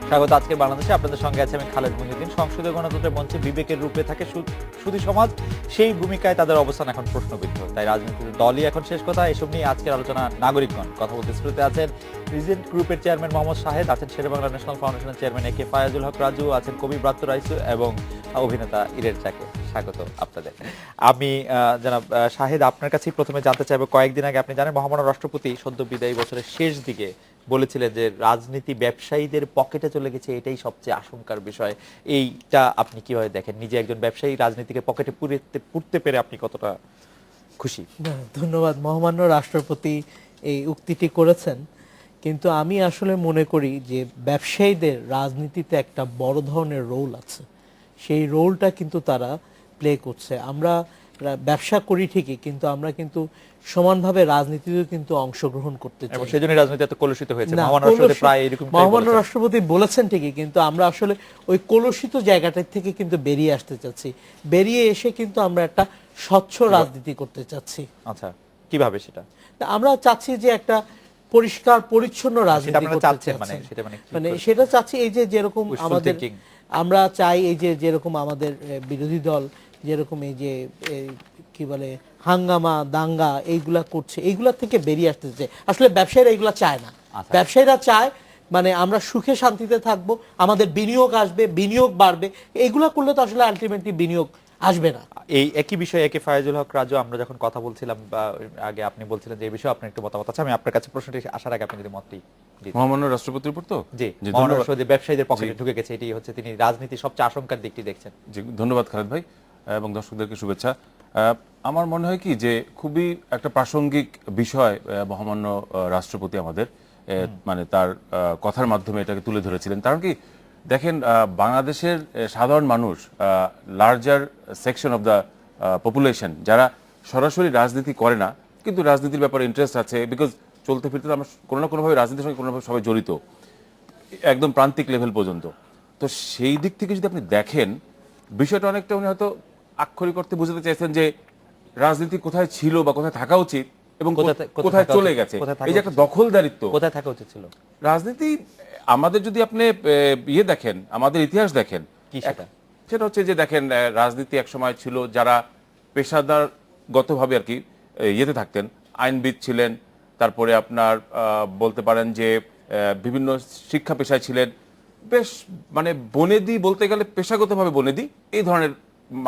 স্বাগত আজকে বাংলাদেশে। আপনাদের সঙ্গে আছে আমি খালেদ মুহিউদ্দিন। সংসদীয় গণতন্ত্রের মঞ্চে বিবেকের রূপে থাকে সুধী সমাজ, সেই ভূমিকায় তাদের অবস্থান এখন প্রশ্নবিদ্ধ। তাই রাজনৈতিক দলই এখন শেষ কথা। এসব নিয়ে আজকের আলোচনা নাগরিকগণ। কথা বলতে স্টুডিওতে আছেন রিজেন্ট গ্রুপের চেয়ারম্যান মোহাম্মদ শাহেদ, আছেন শেরেবাংলা ন্যাশনাল ফাউন্ডেশনের চেয়ারম্যান এ কে ফায়াজুল হক রাজু, আছেন কবি ব্রাত্য রাইসু এবং অভিনেতা ইরের চাকে। স্বাগত আপনাদের। আমি জনাব শাহেদ, আপনার কাছেই প্রথমে জানতে চাইবো, কয়েকদিন আগে আপনি জানেন মহামান্য রাষ্ট্রপতি সদ্য বিদায়ী বছরের শেষ দিকে বলেছিলেন যে রাজনীতি ব্যবসায়ীদের পকেটে চলে গেছে, এটাই সবচেয়ে আশঙ্কার বিষয়। এইটা আপনি কিভাবে দেখেন? নিজে একজন ব্যবসায়ী, রাজনীতিকে পকেটে পুরতে পেরে আপনি কতটা খুশি? ধন্যবাদ। মহামান্য রাষ্ট্রপতি এই উক্তিটি করেছেন, কিন্তু আমি আসলে মনে করি যে ব্যবসায়ীদের রাজনীতিতে একটা বড় ধরনের রোল আছে। সেই রোলটা কিন্তু তারা প্লে করছে। আমরা ব্যবসা করি ঠিকই, কিন্তু আমরা কিন্তু সমানভাবে রাজনীতিতেও কিন্তু অংশগ্রহণ করতে চাই। এবং সেজন্য রাজনীতি এত কলুষিত হয়েছে। না, মহামান্য রাষ্ট্রপতি প্রায় এরকম মহামান্য রাষ্ট্রপতি বলেছেন ঠিকই, কিন্তু আমরা আসলে ওই কলুষিত জায়গাটা থেকে কিন্তু বেরিয়ে আসতে চাচ্ছি। বেরিয়ে এসে কিন্তু আমরা একটা স্বচ্ছ রাজনীতি করতে চাচ্ছি। আচ্ছা, কিভাবে সেটা? আমরা চাচ্ছি যে একটা পরিষ্কার পরিচ্ছন্ন রাজনীতি করতে চাচ্ছি। মানে সেটা চাচ্ছি এই যে যেরকম আমাদের, আমরা চাই এই যে যেরকম আমাদের বিরোধী দল যেরকম এই যে কি বলে হাঙ্গামা দাঙ্গা এইগুলা করছে, এইগুলা থেকে বেরিয়ে আসতে চাই। আসলে ব্যবসায়ীরা এইগুলা চায় না। ব্যবসায়ীরা চায় মানে আমরা সুখে শান্তিতে থাকবো, আমাদের বিনিয়োগ আসবে, বিনিয়োগ বাড়বে। এইগুলা করলে তো আসলে আলটিমেটলি বিনিয়োগ আসবে না। এই একই বিষয়ে একে ফায়াজুল হক রাজু আমরা যখন কথা বলছিলাম বা আগে আপনি বলছিলেন যে এই বিষয়ে আপনার একটু মতামত আছে। আমি আপনার কাছে প্রশ্নটি আসার আগে আপনি যদি মতটি মহামান্য রাষ্ট্রপতির উপর তো জি মহামান্য রাষ্ট্রপতি ব্যবসায়ীদের পকেটে ঢুকে গেছে, এটাই হচ্ছে তিনি রাজনীতির সবচেয়ে আশঙ্কার দিকটি দেখছেন। জি, ধন্যবাদ খালেদ ভাই এবং দর্শকদেরকে শুভেচ্ছা। আমার মনে হয় কি যে খুবই একটা প্রাসঙ্গিক বিষয় মহামান্য রাষ্ট্রপতি আমাদের মানে তার কথার মাধ্যমে এটাকে তুলে ধরেছিলেন। কারণ কি দেখেন, বাংলাদেশের সাধারণ মানুষ, larger section of the population, যারা সরাসরি রাজনীতি করে না কিন্তু রাজনীতির ব্যাপারে ইন্টারেস্ট আছে, বিকজ চলতে ফিরতে আমরা কোনো না কোনোভাবে রাজনীতির সঙ্গে কোনোভাবে সবাই জড়িত, একদম প্রান্তিক লেভেল পর্যন্ত। তো সেই দিক থেকে যদি আপনি দেখেন বিষয়টা অনেকটা উনি হয়তো আক্ষরিক অর্থে বুঝতে চাইছেন যে রাজনীতি কোথায় ছিল বা কোথায় থাকা উচিত এবং কোথায় চলে গেছে। এই যে একটা দখলদারিত্ব, কোথায় থাকা উচিত ছিল রাজনীতি আমাদের যদি আপনি ইয়ে দেখেন, আমাদের ইতিহাস দেখেন, সেটা হচ্ছে যে দেখেন রাজনীতি এক সময় ছিল যারা পেশাদারগতভাবে আর কি ইয়েতে থাকতেন, আইনবিদ ছিলেন, তারপরে আপনার বলতে পারেন যে বিভিন্ন শিক্ষা পেশায় ছিলেন, বেশ মানে বনেদি বলতে গেলে পেশাগতভাবে বনেদি এই ধরনের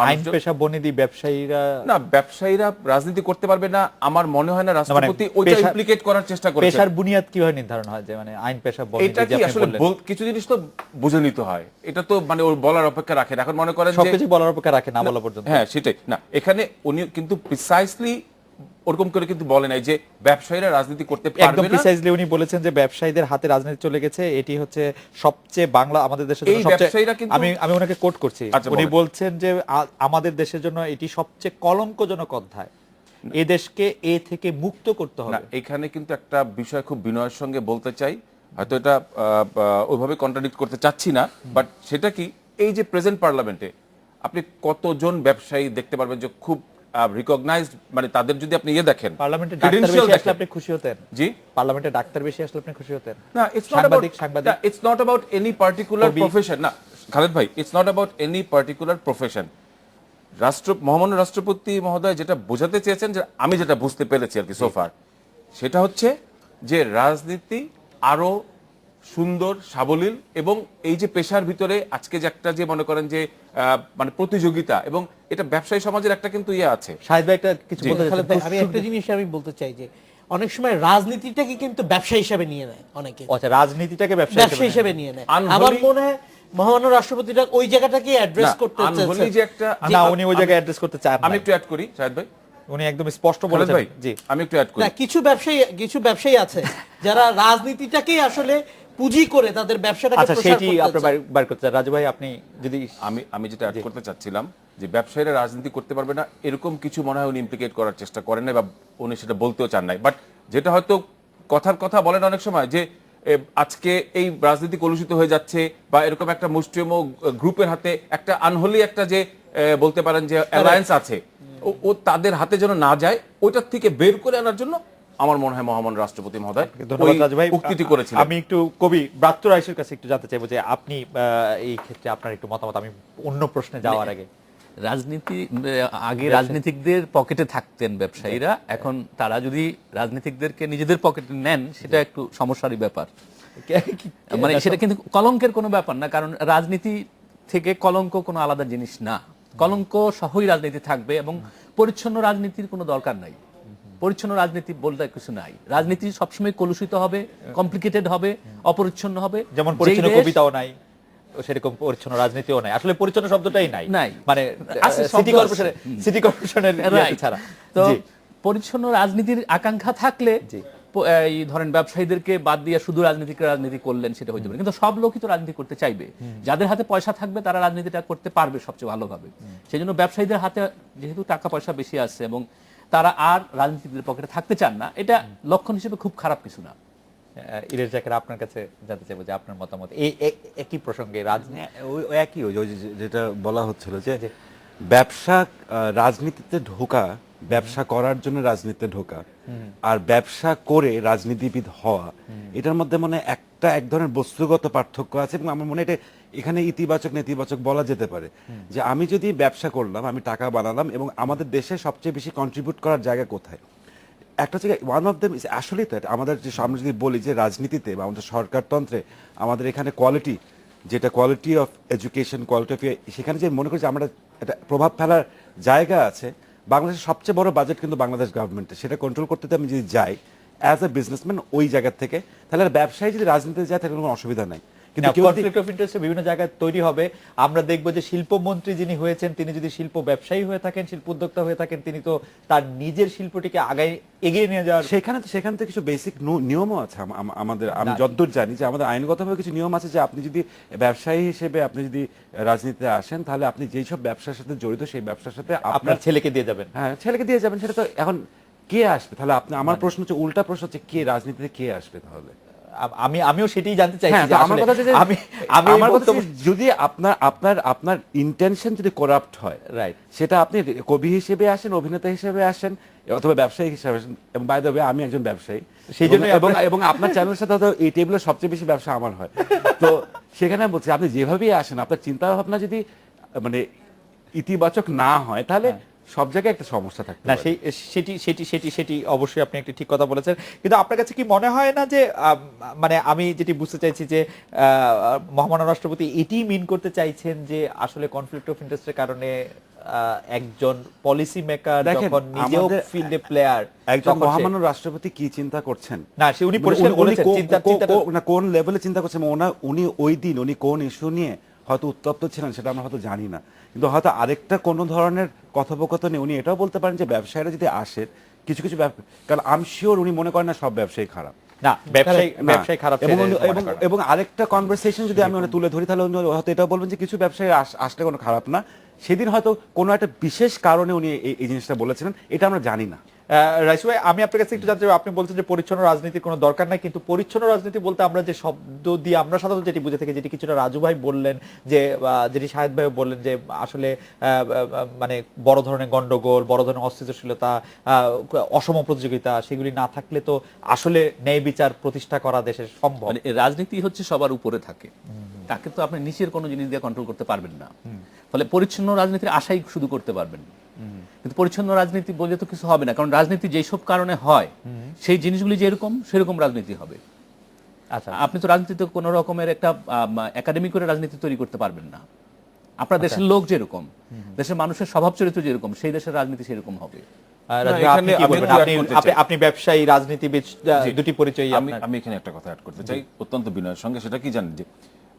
আইন পেশা বনেদি। ব্যবসায়ীরা না, ব্যবসায়ীরা রাজনীতি করতে পারবে না আমার মনে হয় না। রাষ্ট্রপতি ওইটা ইমপ্লিকেট করার চেষ্টা করেছেন। পেশার বুনিয়াদ কিভাবে নির্ধারণ হয় যে মানে আইন পেশা বনেদি? এটা কি আসলে কিছু জিনিস তো বুঝে নিতে হয়, এটা তো মানে ওর বলার অপেক্ষা রাখেন। এখন মনে করেন যে সবকিছু বলার অপেক্ষা রাখে না বলা পর্যন্ত। হ্যাঁ সেটাই না, এখানে উনি কিন্তু প্রিসাইসলি ওরকম করে কিন্তু বলে নাই যে ব্যবসায়ীরা রাজনীতি করতে পারবে না। একদম প্রিসাইজলি উনি বলেছেন যে ব্যবসায়ীদের হাতে রাজনীতি চলে গেছে, এটি হচ্ছে সবচেয়ে বাংলা আমাদের দেশের জন্য সবচেয়ে, আমি ওনাকে কোট করছি, উনি বলছেন যে আমাদের দেশের জন্য এটি সবচেয়ে কলঙ্কজনক অধ্যায়, এই দেশকে এ থেকে মুক্ত করতে হবে। না, এখানে কিন্তু একটা বিষয় খুব বিনয়ের সঙ্গে বলতে চাই, হয়তো এটা ওইভাবে কন্ট্রাডিক্ট করতে চাচ্ছি না, বাট সেটা কি এই যে প্রেজেন্ট পার্লামেন্টে আপনি কতজন ব্যবসায়ী দেখতে পারবেন যে খুব রিকগনাইজড, মানে তাদের যদি আপনি ইয়ে দেখেন, পার্লামেন্টে ডাক্তার বেশি আসলে আপনি খুশি হতেন? জি, পার্লামেন্টে ডাক্তার বেশি আসলে আপনি খুশি হতেন? না, it's not about any particular profession. না খালেদ ভাই, it's not about any particular profession. মহামান্য রাষ্ট্রপতি মহোদয় যেটা বোঝাতে চেয়েছেন, যে আমি যেটা বুঝতে পেরেছি আর কি সোফার, সেটা হচ্ছে যে রাজনীতি আরো সুন্দর সাবলীল এবং এই যে পেশার ভিতরে আজকে যে একটা যে মনে করেন যে মানে প্রতিযোগিতা, এবং এটা ব্যবসায়ী সমাজের একটা কিন্তু ইয়ে আছে। শাহেদ ভাই একটা কিছু বলতে চাই। আমি একটা জিনিস আমি বলতে চাই যে অনেক সময় রাজনীতিটাকে কিন্তু ব্যবসা হিসেবে নিয়ে নেয় অনেকে। আচ্ছা, রাজনীতিটাকে ব্যবসা হিসেবে নিয়ে নেয়। আমার মনে হয় মহামান্য রাষ্ট্রপতিটা ওই জায়গাটাকে অ্যাড্রেস করতে চাচ্ছেন যে একটা না, উনি ওই জায়গায় অ্যাড্রেস করতে চান। আমি একটু অ্যাড করি শাহেদ ভাই, উনি একদম স্পষ্ট বলেছেন। জি, আমি একটু অ্যাড করি। না, কিছু ব্যবসায়ী আছে যারা রাজনীতিটাকে আসলে পুঁজি করে তাদের ব্যবসাটাকে প্রসার করতে চায়। আপনি বাইর করতে চান রাজু ভাই, আপনি যদি আমি যেটা অ্যাড করতে চাচ্ছিলাম যে ব্যবসায়ীরা রাজনীতি করতে পারবে না এরকম কিছু মনে হয় উনি ইমপ্লিকেট করার চেষ্টা করেন না, বা উনি সেটা বলতেও চান নাই। বাট যেটা হয়তো কথার কথা বলেন অনেক সময় যে আজকে এই রাজনীতি কলুষিত হয়ে যাচ্ছে, বা এরকম একটা মুষ্টিমেয় গ্রুপের হাতে একটা আনহোলি একটা যে বলতে পারেন যে অ্যালায়েন্স আছে, ও তাদের হাতে যেন না যায়, ওইটার থেকে বের করে আনার জন্য আমার মনে হয় মহামান্য রাষ্ট্রপতি মহোদয় ধন্যবাদ রাজু ভাই। উক্তিটি করেছিলেন। আমি একটু কবি ব্রাত্য রাইসের কাছে একটু জানতে চাইবো যে আপনি এই ক্ষেত্রে আপনার একটু মতামত, আমি অন্য প্রশ্নে যাওয়ার আগে। রাজনীতি আগে রাজনীতিকদের পকেটে থাকতেন ব্যবসায়ীরা, এখন তারা যদি রাজনীতিকদেরকে নিজেদের পকেটে নেন সেটা একটু সমস্যারই ব্যাপার। মানে সেটা কিন্তু কলঙ্কের কোনো ব্যাপার না, কারণ রাজনীতি থেকে কলঙ্ক কোনো আলাদা জিনিস না। কলঙ্ক সহই রাজনীতি থাকবে এবং পরিচ্ছন্ন রাজনীতির কোনো দরকার নাই। পরিচ্ছন্ন রাজনীতি বলতে কিছু নাই। রাজনীতি সবসময় কলুষিত হবে, কমপ্লিকেটেড হবে, অপরিচ্ছন্ন হবে। যেমন পরিচ্ছন্ন কবিতাও নাই, সেরকম পরিচ্ছন্ন রাজনীতিও নাই। আসলে পরিচ্ছন্ন শব্দটাই নাই, মানে সিটি কর্পোরেশনের ছাড়া। তো পরিচ্ছন্ন রাজনীতির আকাঙ্ক্ষা থাকলে এই ধরেন ব্যবসায়ীদেরকে বাদ দিয়ে শুধু রাজনীতি করলেন সেটা হইতে পারে, কিন্তু সব লোকই তো রাজনীতি করতে চাইবে। যাদের হাতে পয়সা থাকবে তারা রাজনীতিটা করতে পারবে সবচেয়ে ভালোভাবে। সেই জন্য ব্যবসায়ীদের হাতে যেহেতু টাকা পয়সা বেশি আছে এবং তারা আর রাজনীতিদের পকেটে থাকতে চান না, এটা লক্ষণ হিসেবে খুব খারাপ কিছু না। ইরেজ জাকের আপনার কাছে জানতে চাইবো যে আপনার মতামত এই একই প্রসঙ্গে। একই যেটা বলা হচ্ছিল যে ব্যবসা রাজনীতিতে ঢোকা, ব্যবসা করার জন্য রাজনীতিতে ঢোকা আর ব্যবসা করে রাজনীতিবিদ হওয়া, এটার মধ্যে মানে এক ধরনের বস্তুগত পার্থক্য আছে। এবং আমার মনে হয় এখানে ইতিবাচক নেতিবাচক বলা যেতে পারে যে আমি যদি ব্যবসা করলাম, আমি টাকা বানালাম এবং আমাদের দেশে সবচেয়ে বেশি কন্ট্রিবিউট করার জায়গা কোথায়, একটা জায়গায় ওয়ান অফ দেম আসলেই তো আমাদের যে সামনে যদি বলি যে রাজনীতিতে বা আমাদের সরকারতন্ত্রে আমাদের এখানে কোয়ালিটি, যেটা quality of education, quality of, সেখানে যে মনে করি যে আমরা একটা প্রভাব ফেলার জায়গা আছে। বাংলাদেশের সবচেয়ে বড় বাজেট কিন্তু বাংলাদেশ গভর্নমেন্টের, সেটা কন্ট্রোল করতে আমি যদি যাই অ্যাজ এ বিজনেসম্যান ওই জায়গা থেকে, তাহলে ব্যবসায়ী যদি রাজনীতিতে যায় তাহলে কোনো অসুবিধা নাই। কিন্তু কনফ্লিক্ট অফ ইন্টারেস্ট বিভিন্ন জায়গায় তৈরি হবে। আমরা দেখবো যে শিল্পমন্ত্রী যিনি হয়েছেন তিনি যদি শিল্প ব্যবসায়ী হয়ে থাকেন, শিল্প উদ্যোক্তা হয়ে থাকেন, তিনি তো তার নিজের শিল্পটিকে এগিয়ে নিয়ে যাওয়ার সেখানে তো কিছু বেসিক নিয়মও আছে আমাদের। আমি যতদূর জানি যে আমাদের আইনগতভাবে কিছু নিয়ম আছে যে আপনি যদি ব্যবসায়ী হিসেবে আপনি যদি রাজনীতিতে আসেন, তাহলে আপনি যেই সব ব্যবসার সাথে জড়িত সেই ব্যবসার সাথে আপনার ছেলেকে দিয়ে যাবেন। হ্যাঁ, ছেলেকে দিয়ে যাবেন। সেটা তো এখন কে আসবে তাহলে? আপনি আমার প্রশ্ন হচ্ছে উল্টা প্রশ্ন হচ্ছে কে রাজনীতিতে কে আসবে তাহলে? আমিও সেটাই জানতে চাইছি। আমার কথা যদি আপনার ইন্টেনশন যদি করাপ্ট হয়, রাইট, সেটা আপনি কবি হিসেবে আসেন, অভিনেতা হিসেবে আসেন অথবা ব্যবসায়ী হিসেবে আসেন। এবং বাই দ্য ওয়ে আমি একজন ব্যবসায়ী, সেই জন্য এবং আপনার চ্যানেলের সাথে এই টেবিলের সবচেয়ে বেশি ব্যবসা আমার হয়। তো সেখানে বলছি আপনি যেভাবেই আসেন, আপনার চিন্তা ভাবনা যদি মানে ইতিবাচক না হয় তাহলে সব জায়গায় একটা সমস্যা থাকে না। সেটি অবশ্যই আপনি একটা ঠিক কথা বলেছেন। কিন্তু আপনার কাছে কি মনে হয় না যে মানে আমি যেটি বুঝতে চাইছি যে মহামান্য রাষ্ট্রপতি এটি মিন করতে চাইছেন যে আসলে কনফ্লিক্ট অফ ইন্টারেস্টের কারণে একজন পলিসি মেকার যখন নিজেও ফিল্ডে প্লেয়ার, একজন মহামান্য রাষ্ট্রপতি কি চিন্তা করছেন না সে উনি পরিষ্কার বলেছেন কোন লেভেলে চিন্তা করছেন, উনি ওই দিন উনি কোন ইস্যু নিয়ে হয়তো উত্তপ্ত ছিলেন সেটা আমরা হয়তো জানি না, কিন্তু হয়তো আরেকটা কোনো ধরনের কথোপকথনে উনি এটাও বলতে পারেন যে ব্যবসায়ীরা যদি আসে কিছু কারণ আই এম শিওর উনি মনে করেন না সব ব্যবসায়ী খারাপ না, ব্যবসায়ী খারাপ। এবং আরেকটা কনভারসেশন যদি আমি তুলে ধরি তাহলে উনি হয়তো এটাও বলবেন যে কিছু ব্যবসায়ী আসলে কোনো খারাপ না। সেদিন হয়তো কোনো একটা বিশেষ কারণে উনি এই জিনিসটা বলেছিলেন, এটা আমরা জানি না। রাইসু ভাই, আমি আপনার কাছে একটু জানতে চাই, আপনি বলছেন যে পরিচ্ছন্ন রাজনীতির কোনো দরকার নাই, কিন্তু পরিচ্ছন্ন রাজনীতি বলতে আমরা যে শব্দ দিয়ে আমরা সাধারণত যেটি বুঝে থাকি, যেটি কিছুটা রাজু ভাই বললেন, যে যেটি শাহেদ ভাই বললেন যে আসলে মানে বড় ধরনের গন্ডগোল, বড় ধরনের অস্থিতিশীলতা, অসম প্রতিযোগিতা, সেগুলি না থাকলে তো আসলে ন্যায় বিচার প্রতিষ্ঠা করা দেশের সম্ভব। মানে রাজনীতি হচ্ছে সবার উপরে থাকে, তাকে তো আপনি নিচের কোনো জিনিস দিয়ে কন্ট্রোল করতে পারবেন না। ফলে পরিচ্ছন্ন রাজনীতির আশাই শুধু করতে পারবেন, কিন্তু পরিচ্ছন্ন রাজনীতি বলে তো কিছু হবে না, কারণ রাজনীতি যেসব কারণে হয় সেই জিনিসগুলি যেরকম সেরকম রাজনীতি হবে। আচ্ছা, আপনি তো রাজনীতিতে কোন রকমের একটা একাডেমি করে রাজনীতি তৈরি করতে পারবেন না। আপনার দেশের লোক যেরকম, দেশের মানুষের স্বভাব চরিত্র যেরকম, সেই দেশের রাজনীতি সেরকম হবে। আপনি ব্যবসায়ী, রাজনীতিবিদ, দুটি পরিচয়। আমি এখানে একটা কথা অ্যাড করতে চাই অত্যন্ত বিনয়ের সঙ্গে, সেটা কি জানেন যে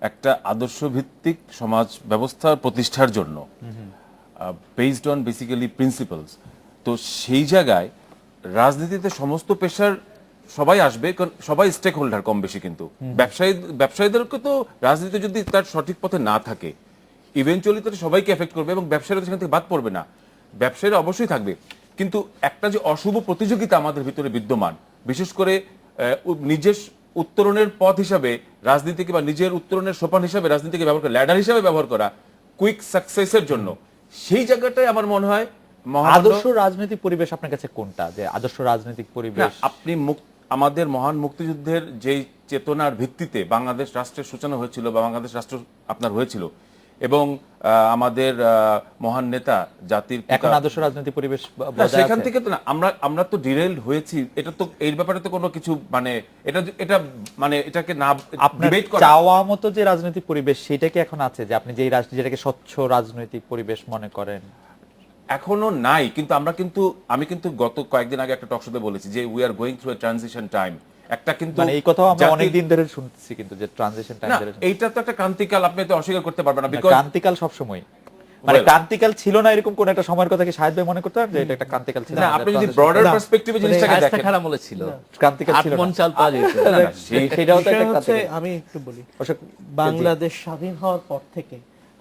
একটা আদর্শ ভিত্তিক সমাজ ব্যবস্থার প্রতিষ্ঠার জন্য বেসড অন বেসিক্যালি প্রিন্সিপালস, তো সেই জায়গায় রাজনীতিতে সমস্ত পেশার সবাই আসবে, কারণ সবাই স্টেক হোল্ডার কম বেশি। কিন্তু ব্যবসায়ীদেরকে তো রাজনীতি যদি তার সঠিক পথে না থাকে ইভেনচুয়ালি তো সবাইকে এফেক্ট করবে এবং ব্যবসায়ীরা সেখান থেকে বাদ পড়বে না, ব্যবসায়ীরা অবশ্যই থাকবে। কিন্তু একটা যে অশুভ প্রতিযোগিতা আমাদের ভিতরে বিদ্যমান, বিশেষ করে নিজের উত্তরণের পথ হিসাবে রাজনীতিকে বা নিজের উত্তরণের সোপান হিসাবে রাজনীতিকে ব্যবহার করা, ল্যাডার হিসাবে ব্যবহার করা কুইক সাকসেসের জন্য, সেই জায়গাটায় আমার মনে হয় আদর্শ রাজনৈতিক পরিবেশ আপনার কাছে কোনটা, যে আদর্শ রাজনৈতিক পরিবেশ? আপনি আমাদের মহান মুক্তিযুদ্ধের যেই চেতনার ভিত্তিতে বাংলাদেশ রাষ্ট্রের সূচনা হয়েছিল বা বাংলাদেশ রাষ্ট্র আপনার হয়েছিল, এবং আমাদের মহান নেতা জাতির এখন আদর্শ রাজনৈতিক পরিবেশ সেখান থেকে তো না, আমরা তো ডিরেলড হয়েছি। এটা তো এই ব্যাপারে তো কোনো কিছু মানে এটা মানে এটাকে না ডিবেট করা, চাওয়া মতো যে রাজনৈতিক পরিবেশ সেটা কি এখন আছে, যে আপনি যেটাকে স্বচ্ছ রাজনৈতিক পরিবেশ মনে করেন? এখনো নাই, কিন্তু আমি কিন্তু গত কয়েকদিন আগে একটা টক শোতে বলেছি যে we are going through a transition time. একটা কিন্তু মানে এই কথাও আমরা অনেক দিন ধরে শুনতেছি, কিন্তু যে ট্রানজিশন টাইম ধরে এইটা তো একটা ক্রান্তিকাল, আপনি তো অস্বীকার করতে পারবেন না। বিকজ ক্রান্তিকাল সব সময় মানে ক্রান্তিকাল ছিল না, এরকম কোন একটা সময়ের কথা কি শাহেদ ভাই মনে করতে পারেন যে এটা একটা ক্রান্তিকাল ছিল? না, আপনি যদি ব্রডার পার্সপেক্টিভে জিনিসটাকে দেখেন, রাস্তা খারাপ ছিল, ক্রান্তিকাল ছিল আটমন চাল পাওয়া যেত। সেটাও তো একটা হচ্ছে, ক্রান্তিকাল। আমি একটু বলি, বাংলাদেশ স্বাধীন হওয়ার পর থেকে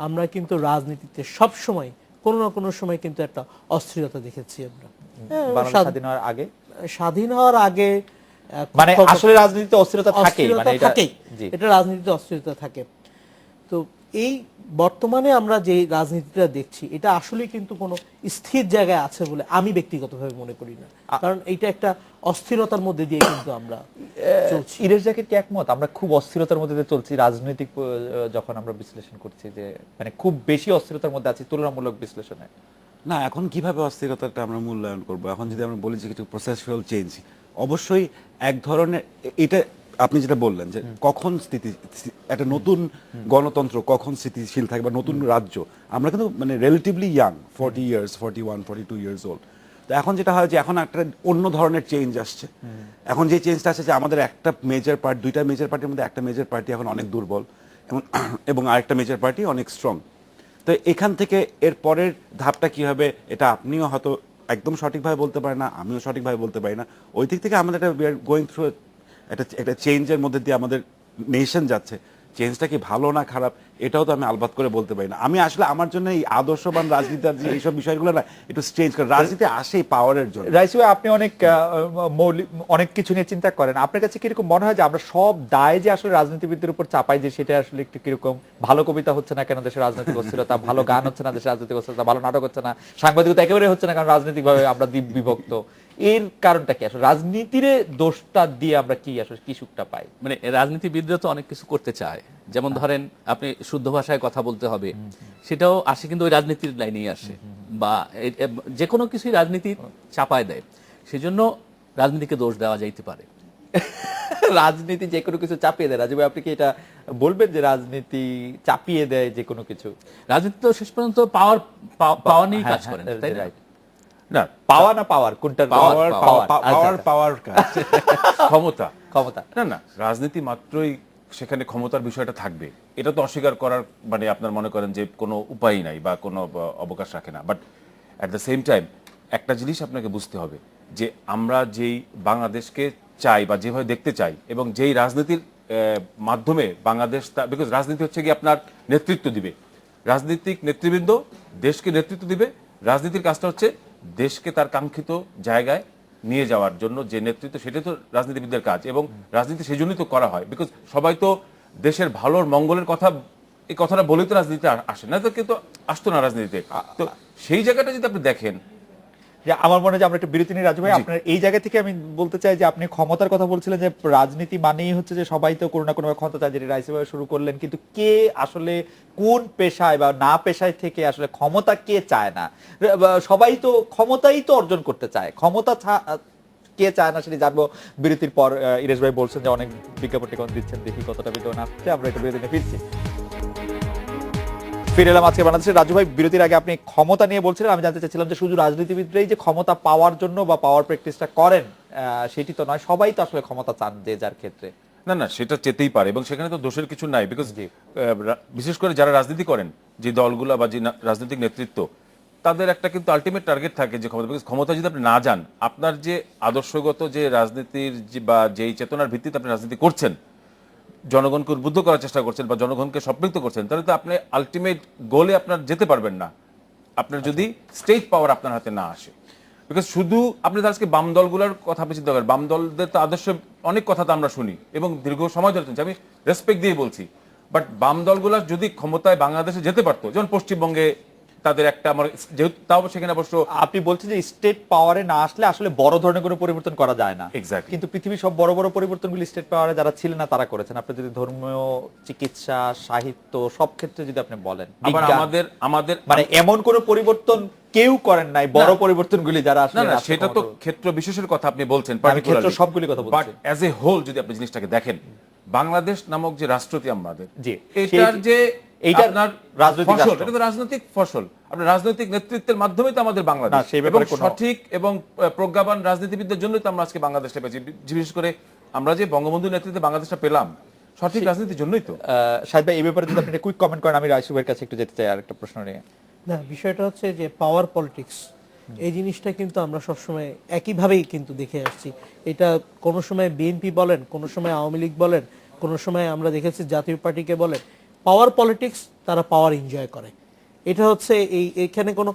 আমরা কিন্তু রাজনীতিতে সব সময় কোনো না কোনো সময় কিন্তু একটা অস্থিরতা দেখেছি আমরা। বাংলাদেশ স্বাধীন হওয়ার আগে, স্বাধীন হওয়ার আগে মানে আসলে রাজনীতিতে অস্থিরতা থাকে, মানে এটা এটা রাজনীতিতে অস্থিরতা থাকে। তো এই বর্তমানে আমরা যে রাজনীতিটা দেখছি এটা আসলে কিন্তু কোনো স্থির জায়গায় আছে বলে আমি ব্যক্তিগতভাবে মনে করি না, কারণ এটা একটা অস্থিরতার মধ্যে দিয়ে কিন্তু আমরা চলছি। ইরেশ জাকির কি একমত আমরা খুব অস্থিরতার মধ্যে দিয়ে চলছি রাজনৈতিক যখন আমরা বিশ্লেষণ করছি যে মানে খুব বেশি অস্থিরতার মধ্যে আছি তুলনামূলক বিশ্লেষণে? না, এখন কিভাবে অস্থিরতাটা আমরা মূল্যায়ন করব? এখন যদি আমরা বলি যে কিছু প্রসেসুয়াল চেঞ্জ, অবশ্যই এক ধরনের, এটা আপনি যেটা বললেন যে কখন একটা নতুন গণতন্ত্র কখন স্থিতিশীল থাকে বা নতুন রাজ্য, আমরা কিন্তু মানে relatively young, 40 years, 41, 42 years old. তো এখন যেটা হয় যে এখন একটা অন্য ধরনের চেঞ্জ আসছে। এখন যে চেঞ্জটা আসছে যে আমাদের একটা মেজর পার্টি, দুইটা মেজর পার্টির মধ্যে একটা মেজর পার্টি এখন অনেক দুর্বল এবং আরেকটা মেজর পার্টি অনেক স্ট্রং। তো এখান থেকে এর পরের ধাপটা কি হবে এটা আপনিও হয়তো একদম সঠিকভাবে বলতে পারেন না, আমিও সঠিকভাবে বলতে পারি না। ওই দিক থেকে আমাদের একটা গোয়িং থ্রু একটা চেঞ্জের মধ্যে দিয়ে আমাদের নেশন যাচ্ছে। চেঞ্জটা কি ভালো না খারাপ এটাও তো আমি আলবাত করে বলতে পারি না। আমি আসলে আমার জন্য এই আদর্শবান রাজনীতি এইসব বিষয়গুলো না একটু স্ট্রেঞ্জ করে, রাজনীতি আসে পাওয়ারের জন্য। রাইসু ভাই, আপনি অনেক কিছু নিয়ে চিন্তা করেন, আপনার কাছে কিরকম মনে হয় যে আমরা সব দায় যে আসলে রাজনীতিবিদদের উপর চাপাই, যে সেটা আসলে একটু কিরকম? ভালো কবিতা হচ্ছে না কেন দেশের রাজনৈতিক অস্থিরতা, ভালো গান হচ্ছে না দেশের রাজনৈতিক অস্থিরতা, ভালো নাটক হচ্ছে না, সাংবাদিকতা একেবারে হচ্ছে না কারণ রাজনৈতিক ভাবে আমরা বিভক্ত। এর কারণটা কি? আসলে রাজনীতির দোষটা দিয়ে আমরা কি আসলে কি সুখটা পাই? মানে রাজনীতিবিদরা তো অনেক কিছু করতে চায়, যেমন ধরেন আপনি শুদ্ধ ভাষায় কথা বলতে হবে, সেটাও আসে কিন্তু ওই রাজনীতির লাইনেই আসে, বা যে কোনো কিছুই রাজনীতি চাপায় দেয়, সেজন্য রাজনীতিকে দোষ দেওয়া যাইতে পারে। রাজনীতি যে কোনো কিছু চাপিয়ে দেয়, রাজীব ভাই আপনি কি এটা বলবেন যে রাজনীতি চাপিয়ে দেয় যে কোনো কিছু? রাজনীতি তো শেষ পর্যন্ত পাওয়ার নিয়েই কাজ করেন, তাই না? না, পাওয়া না পাওয়ার কোনটা? পাওয়ার ক্ষমতা। ক্ষমতা না, রাজনীতি মাত্রই সেখানে ক্ষমতার বিষয়টা থাকবে, এটা তো অস্বীকার করার মানে আপনার মনে করেন যে কোনো উপায় নাই বা কোনো অবকাশ রাখে না। But at the same time একটা জিনিস আপনাকে বুঝতে হবে যে আমরা যেই বাংলাদেশকে চাই বা যেভাবে দেখতে চাই এবং যেই রাজনীতির মাধ্যমে বাংলাদেশ, বিকজ রাজনীতি হচ্ছে কি আপনার নেতৃত্ব দিবে, রাজনৈতিক নেতৃবৃন্দ দেশকে নেতৃত্ব দিবে। রাজনীতির কাজটা হচ্ছে দেশকে তার কাঙ্ক্ষিত জায়গায় নিয়ে যাওয়ার জন্য যে নেতৃত্ব, সেটাই তো রাজনীতিবিদদের কাজ, এবং রাজনীতি সেই জন্যই তো করা হয়। বিকজ সবাই তো দেশের ভালোর মঙ্গলের কথা, এই কথাটা বলেই তো রাজনীতিতে আসে, না তো কিন্তু আসতো না রাজনীতিতে। তো সেই জায়গাটা যদি আপনি দেখেন, যে আমার মনে হয় যে আমরা একটা বিরতি নিয়ে, রাজু ভাই আপনার এই জায়গা থেকে আমি বলতে চাই যে আপনি ক্ষমতার কথা বলছিলেন যে রাজনীতি মানেই হচ্ছে যে সবাই তো কোনো না কোনো ক্ষমতা চায়, যেটা রাইসি ভাই শুরু করলেন, কিন্তু কে আসলে কোন পেশায় বা না পেশায় থেকে আসলে ক্ষমতা কে চায় না? সবাই তো ক্ষমতাই তো অর্জন করতে চায়, ক্ষমতা কে চায় না সেটা জানবো বিরতির পর। ইরেশ ভাই বলছেন যে অনেক বিজ্ঞাপন টিকাপন দিচ্ছেন, দেখি কতটা বিজ্ঞাপন আসছে, আমরা একটা বিরতি নিয়ে ফিরছি। ফিরে এলাম আজকে বাংলাদেশের। রাজু ভাই, বিরতির আগে আপনি ক্ষমতা নিয়ে বলছিলেন, আমি জানতে চাচ্ছিলাম যে শুধু রাজনীতিবিদরাই যে ক্ষমতা পাওয়ার জন্য বা পাওয়ার প্র্যাকটিসটা করেন সেটি তো নয়, সবাই তো আসলে ক্ষমতা চান যে যার ক্ষেত্রে। না, সেটা চেতেই পারে এবং সেখানে তো দোষের কিছু নাই। বিকজ বিশেষ করে যারা রাজনীতি করেন, যে দলগুলো বা যে রাজনৈতিক নেতৃত্ব, তাদের একটা কিন্তু আলটিমেট টার্গেট থাকে যে ক্ষমতা। বিকজ ক্ষমতা যদি আপনি না যান, আপনার যে আদর্শগত যে রাজনীতির বা যেই চেতনার ভিত্তিতে আপনি রাজনীতি করছেন, জনগণকে উদ্বুদ্ধ করার চেষ্টা করছেন বা জনগণকে সম্পৃক্ত করছেন, তাহলে তো আপনি আলটিমেট গোলে আপনার যেতে পারবেন না, আপনার যদি স্টেট পাওয়ার আপনার হাতে না আসে। বিকজ শুধু আপনি আজকে বাম দলগুলোর কথা বেশি দরকার, বাম দলদের তো আদর্শ অনেক কথা তো আমরা শুনি এবং দীর্ঘ সময় ধরে শুনছি, আমি রেসপেক্ট দিয়ে বলছি। বাট বাম দলগুলো যদি ক্ষমতায় বাংলাদেশে যেতে পারতো, যেমন পশ্চিমবঙ্গে তাদের একটা যেহেতু তাও সেখানে অবশ্য আপনি বলছেন যে স্টেট পাওয়ারে না আসলে আসলে বড় ধরনের কোনো পরিবর্তন করা যায় না। Exactly. কিন্তু পৃথিবীর সব বড় বড় পরিবর্তনগুলি স্টেট পাওয়ারে যারা ছিলেন না তারা করেছেন। আপনি যদি ধর্মীয়, চিকিৎসা, সাহিত্য সব ক্ষেত্রে যদি আপনি বলেন, আবার বিজ্ঞান, আমাদের মানে এমন কোন পরিবর্তন কেউ করেন নাই বড় পরিবর্তনগুলি যারা আসলে না সেটা তো ক্ষেত্র বিশেষের কথা আপনি বলছেন, আমি ক্ষেত্র সবগুলি কথা বাট বলছি। অ্যাজ এ হোল যদি আপনি জিনিসটাকে দেখেন, বাংলাদেশ নামক যে রাষ্ট্রটি আমাদের, জি, এটার যে এইটার আপনার রাজনৈতিক ফসল, রাষ্ট্র। এটা তো রাজনৈতিক ফসল। আপনার রাজনৈতিক নেতৃত্বের মাধ্যমেই তো আমাদের না, বাংলাদেশ, সেই ব্যাপারে এবং কোনো- সঠিক এবং প্রজ্ঞাবান রাজনীতিবিদদের জন্যই তো আমরা আজকে বাংলাদেশটা পেয়েছি। বিশেষ করে আমরা যে বঙ্গবন্ধুর নেতৃত্বে বাংলাদেশটা পেলাম, সঠিক রাজনীতির জন্যই তো। শাহিদ ভাই, এই ব্যাপারে যদি আপনি কুইক কমেন্ট করেন, আমি রাইসু ভাইয়ের কাছে একটু যেতে চাই আরেকটা প্রশ্ন নিয়ে। না, বিষয়টা হচ্ছে যে পাওয়ার পলিটিক্স, এই জিনিসটা কিন্তু আমরা সবসময় একইভাবেই কিন্তু দেখে আসছি। এটা কোনো সময় বিএনপি বলেন, কোনো সময় আওয়ামী লীগ বলেন, কোনো সময় আমরা দেখেছি জাতীয় পার্টিকে বলেন, পাওয়ার পলিটিক্স, তারা পাওয়ার এনজয় করে। এটা হচ্ছে এখানে কোনো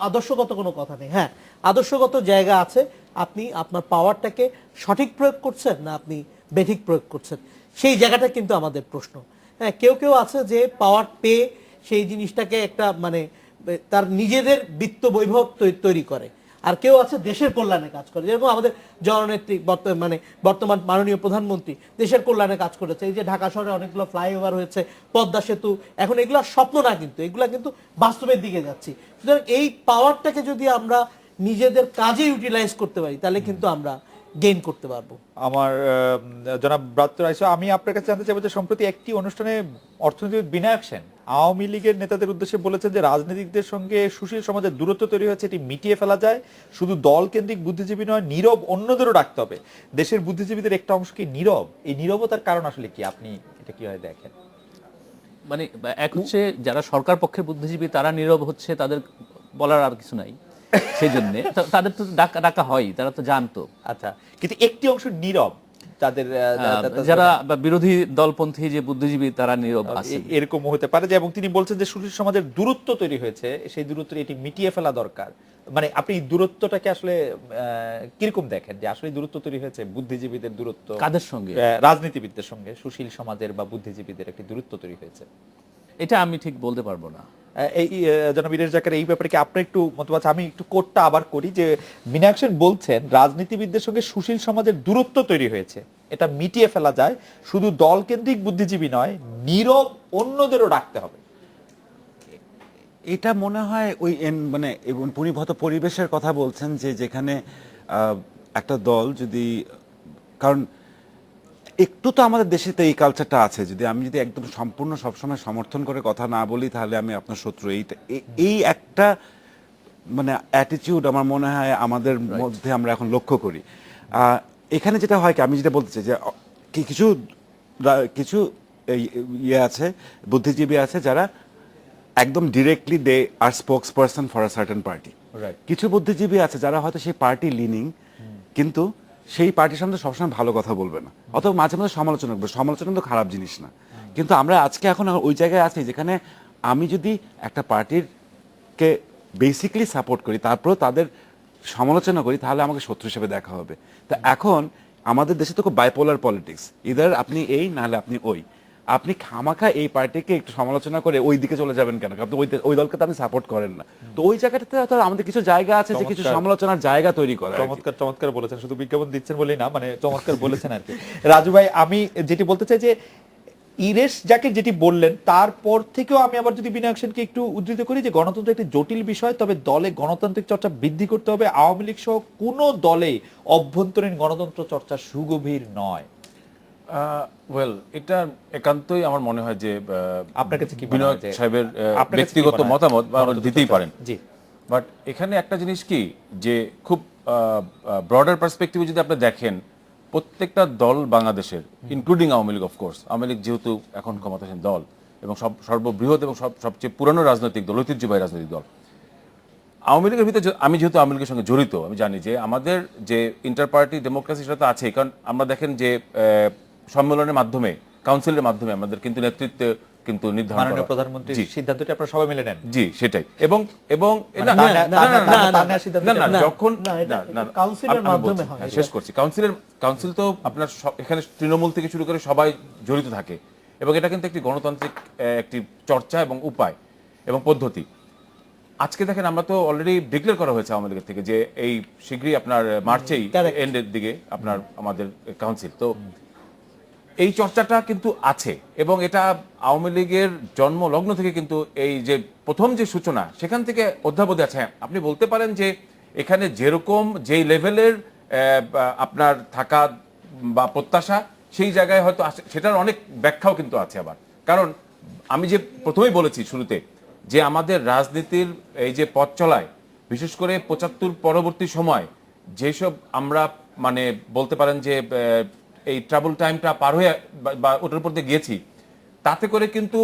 আদর্শগত কোনো কথা নেই। হ্যাঁ, আদর্শগত জায়গা আছে, আপনি আপনার পাওয়ারটাকে সঠিক প্রয়োগ করছেন না আপনি বেঠিক প্রয়োগ করছেন, সেই জায়গাটা কিন্তু আমাদের প্রশ্ন। হ্যাঁ, কেউ কেউ আছে যে পাওয়ার পেয়ে সেই জিনিসটাকে একটা মানে তার নিজেদের বিত্ত বৈভব তৈরি করে, আর কেউ আছে দেশের কল্যাণে কাজ করে। যেরকম আমাদের জননেত্রী বর্তমান মাননীয় প্রধানমন্ত্রী দেশের কল্যাণে কাজ করেছে। এই যে ঢাকা শহরে অনেকগুলো ফ্লাইওভার হয়েছে, পদ্মা সেতু, এখন এগুলো স্বপ্ন না, কিন্তু এগুলা কিন্তু বাস্তবের দিকে যাচ্ছি। সুতরাং এই পাওয়ারটাকে যদি আমরা নিজেদের কাজে ইউটিলাইজ করতে পারি, তাহলে কিন্তু আমরা গেইন করতে পারবো। আমার জনাব ব্রাত্য রাইসু, আমি আপনার কাছে জানতে চাইবো যে সম্প্রতি একটি অনুষ্ঠানে অর্থনীতিবিদ বিনায়ক সেন আওয়ামী লীগের নেতাদের উদ্দেশ্যে বলেছেন যে রাজনীতিকদের সঙ্গে সুশীল সমাজের দূরত্ব তৈরি হয়েছে, এটি মিটিয়ে ফেলা যায়। শুধু দল কেন্দ্রিক বুদ্ধিজীবী নয়, নীরব অন্যদেরও রাখতে হবে। দেশের বুদ্ধিজীবীদের একটা অংশ কি নীরব? এই নীরবতার কারণ আসলে কি, আপনি এটা কিভাবে দেখেন? মানে এক হচ্ছে যারা সরকার পক্ষের বুদ্ধিজীবী তারা নীরব হচ্ছে, তাদের বলার আর কিছু নাই, সেই জন্য তাদের তো ডাকা হয়, তারা তো জানতো। আচ্ছা, কিন্তু একটি অংশ নীরব, তাদের যারা বিরোধী দলপন্থী যে বুদ্ধিজীবী তারা নীরব আছে, এরকম হতে পারে যে, এবং তিনি বলছেন যে সুশীল সমাজের দূরত্ব তৈরি হয়েছে, সেই দূরত্ব এটি মিটিয়ে ফেলা দরকার। মানে আপনি এই দূরত্বটাকে আসলে কিরকম দেখেন, যে আসলে দূরত্ব তৈরি হয়েছে, বুদ্ধিজীবীদের দূরত্ব কাদের সঙ্গে? রাজনীতিবিদদের সঙ্গে সুশীল সমাজের বা বুদ্ধিজীবীদের একটি দূরত্ব তৈরি হয়েছে। এটা আমি ঠিক বলতে পারবো না। এই জনাব ইরেশ জাকার, এই ব্যাপারে কি আপনার একটু মতামত আছে? আমি একটু কোটটা আবার করি, যে বিনায়ক সেন বলছেন রাজনীতিবিদদের সঙ্গে সুশীল সমাজের দূরত্ব তৈরি হয়েছে, এটা মিটিয়ে ফেলা যায়, শুধু দল কেন্দ্রিক বুদ্ধিজীবী নয়, নীরব অন্যদেরও রাখতে হবে। এটা মনে হয় ওই মানে পরিবর্ত পরিবেশের কথা বলছেন, যে যেখানে একটা দল যদি, কারণ একটু তো আমাদের দেশেতে এই কালচারটা আছে, যদি আমি যদি একদম সম্পূর্ণ সবসময় সমর্থন করে কথা না বলি তাহলে আমি আপনার শত্রু, এই একটা মানে অ্যাটিটিউড আমার মনে হয় আমাদের মধ্যে আমরা এখন লক্ষ্য করি। এখানে যেটা হয় কি, আমি যেটা বলতে চাই যে কিছু ইয়ে আছে, বুদ্ধিজীবী আছে যারা একদম directly they are spokesperson for a certain party. কিছু বুদ্ধিজীবী আছে যারা হয়তো সেই পার্টি লিনিং, কিন্তু সেই পার্টির সামনে সবসময় ভালো কথা বলবে না, অথবা মাঝে মাঝে সমালোচনা করবে। সমালোচনা তো খারাপ জিনিস না, কিন্তু আমরা আজকে এখন ওই জায়গায় আছি যেখানে আমি যদি একটা পার্টিরকে বেসিক্যালি সাপোর্ট করি, তারপরেও তাদের সমালোচনা করি, তাহলে আমাকে শত্রু হিসেবে দেখা হবে। তো এখন আমাদের দেশে তো খুব বাইপোলার পলিটিক্স, ইদার আপনি এই নাহলে আপনি ওই। আপনি খামাখা এই পার্টিকে একটু সমালোচনা করে ওই দিকে চলে যাবেন কেন? আপনি ওই দলকে তো আপনি সাপোর্ট করেন না। তো ওই জায়গাটাতে আমাদের কিছু জায়গা আছে যে কিছু সমালোচনার জায়গা তৈরি করা। চমৎকার বলেছেন, শুধু বিজ্ঞাপন দিচ্ছেন বলেই না, মানে চমৎকার বলেছেন আর কি। রাজু ভাই, আমি যেটি বলতে চাই যে ইরেশ জাকির যেটি বললেন, তারপর থেকেও আমি আবার যদি বিনায়ক সেনকে একটু উদ্ধৃত করি, যে গণতন্ত্র একটি জটিল বিষয়, তবে দলে গণতান্ত্রিক চর্চা বৃদ্ধি করতে হবে। আওয়ামী লীগ সহ কোনো দলে অভ্যন্তরীণ গণতন্ত্র চর্চা সুগভীর নয়। ওয়েল, এটা একান্তই আমার মনে হয় যে আপনার কাছে কি বিনায়ক সাহেবের ব্যক্তিগত মতামত দিতেই পারেন। জি, বাট এখানে একটা জিনিস কি, যে খুব ব্রডার পার্সপেক্টিভে যদি আপনি দেখেন, প্রত্যেকটা দল বাংলাদেশের, ইনক্লুডিং আওয়ামী লীগ, অফকোর্স আওয়ামী লীগ যেহেতু এখন ক্ষমতাসীন দল এবং সর্ববৃহৎ এবং সবচেয়ে পুরানো রাজনৈতিক দল, ঐতিহ্যবাহী রাজনৈতিক দল, আওয়ামী লীগের ভিতরে আমি যেহেতু আওয়ামী লীগের সঙ্গে জড়িত, আমি জানি যে আমাদের যে ইন্টার পার্টি ডেমোক্রেসি সেটা তো আছে। কারণ আমরা দেখেন যে সম্মেলনের মাধ্যমে, কাউন্সিলের মাধ্যমে আমাদের কিন্তু নেতৃত্বে কিন্তু নির্ধারণ করা, মাননীয় প্রধানমন্ত্রীর সিদ্ধান্তটি আপনারা সবাই মিলে নেন। জি, সেটাই। এবং যখন কাউন্সিলের মাধ্যমে হয়, শেষ করছি, কাউন্সিল তো আপনার এখানে তৃণমূল থেকে শুরু করে সবাই জড়িত থাকে, এবং এটা কিন্তু একটি গণতান্ত্রিক একটি চর্চা এবং উপায় এবং পদ্ধতি। আজকে দেখেন আমরা তো অলরেডি ডিক্লেয়ার করা হয়েছে আওয়ামী লীগের থেকে যে এই শীঘ্রই আপনার মার্চেই এন্ডের দিকে আপনার আমাদের কাউন্সিল, তো এই চর্চাটা কিন্তু আছে এবং এটা আওয়ামী লীগের জন্ম লগ্ন থেকে কিন্তু এই যে প্রথম যে সূচনা সেখান থেকে অধ্যাবধি আছে। হ্যাঁ, আপনি বলতে পারেন যে এখানে যেরকম যেই লেভেলের আপনার থাকা বা প্রত্যাশা সেই জায়গায় হয়তো সেটার অনেক ব্যাখ্যাও কিন্তু আছে আবার। কারণ আমি যে প্রথমেই বলেছি শুরুতে যে আমাদের রাজনীতির এই যে পথ চলায় বিশেষ করে ৭৫ পরবর্তী সময় যেসব আমরা মানে বলতে পারেন যে এই ট্রাবল টাইমটা পার হয়ে বা ওটার উপর দিয়ে গিয়েছি, তাতে করে কিন্তু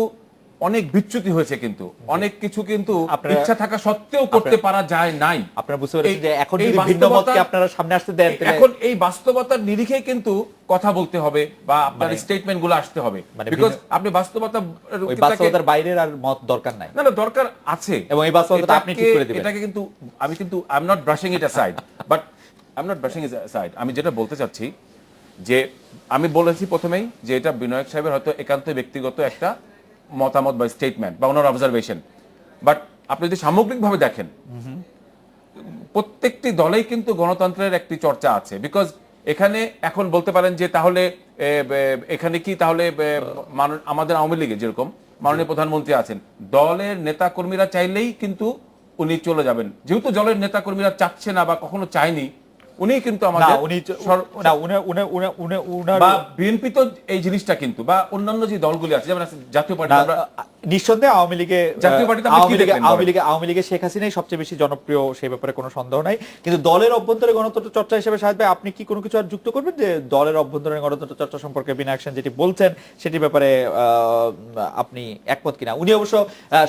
অনেক বিচ্যুতি হয়েছে, কিন্তু অনেক কিছু কিন্তু ইচ্ছা থাকা সত্ত্বেও করতে পারা যায় নাই। আপনারা বুঝতে পারছেন যে এখন যদি ভিন্ন মতকে আপনারা সামনে আসতে দেন, এখন এই বাস্তবতার নিরিখে কিন্তু কথা বলতে হবে বা আপনার স্টেটমেন্ট গুলো আসতে হবে, বিকজ আপনি বাস্তবতার বাইরের আর মত দরকার নাই। না, দরকার আছে এবং এই বাস্তবতা আপনি ঠিক করে দিবেন। এটাকে কিন্তু আমি I am not brushing it aside, but I am not brushing it aside. আমি যেটা বলতে চাচ্ছি যে আমি বলেছি প্রথমেই যে এটা বিনায়ক সাহেবের হয়তো একান্ত ব্যক্তিগত একটা মতামত বা স্টেটমেন্ট বা ওনার অবজারভেশন, বাট আপনি যদি সামগ্রিকভাবে দেখেন প্রত্যেকটি দলেই কিন্তু গণতন্ত্রের একটি চর্চা আছে। বিকজ এখানে এখন বলতে পারেন যে তাহলে এখানে কি তাহলে আমাদের আওয়ামী লীগে যেরকম মাননীয় প্রধানমন্ত্রী আছেন, দলের নেতা কর্মীরা চাইলেই কিন্তু উনি চলে যাবেন, যেহেতু দলের নেতা কর্মীরা চাচ্ছে না বা কখনো চায়নি, উনি কিন্তু আমাদের বিএনপি তো এই জিনিসটা কিন্তু বা অন্যান্য যে দলগুলি আছে যেমন জাতীয় পার্টি, নিঃসন্দেহে আওয়ামী লীগে শেখ হাসিনাই সবচেয়ে বেশি জনপ্রিয়, সেই ব্যাপারে কোনো সন্দেহ নাই। কিন্তু দলের অভ্যন্তরে গণতন্ত্র চর্চা হিসেবে শাহেদ ভাই আপনি কি কোনো কিছু আর যুক্ত করবেন যে দলের অভ্যন্তরে গণতন্ত্র চর্চা সম্পর্কে বিনায়ক সেন যেটি বলছেন সেটির ব্যাপারে আপনি একমত কিনা? উনি অবশ্য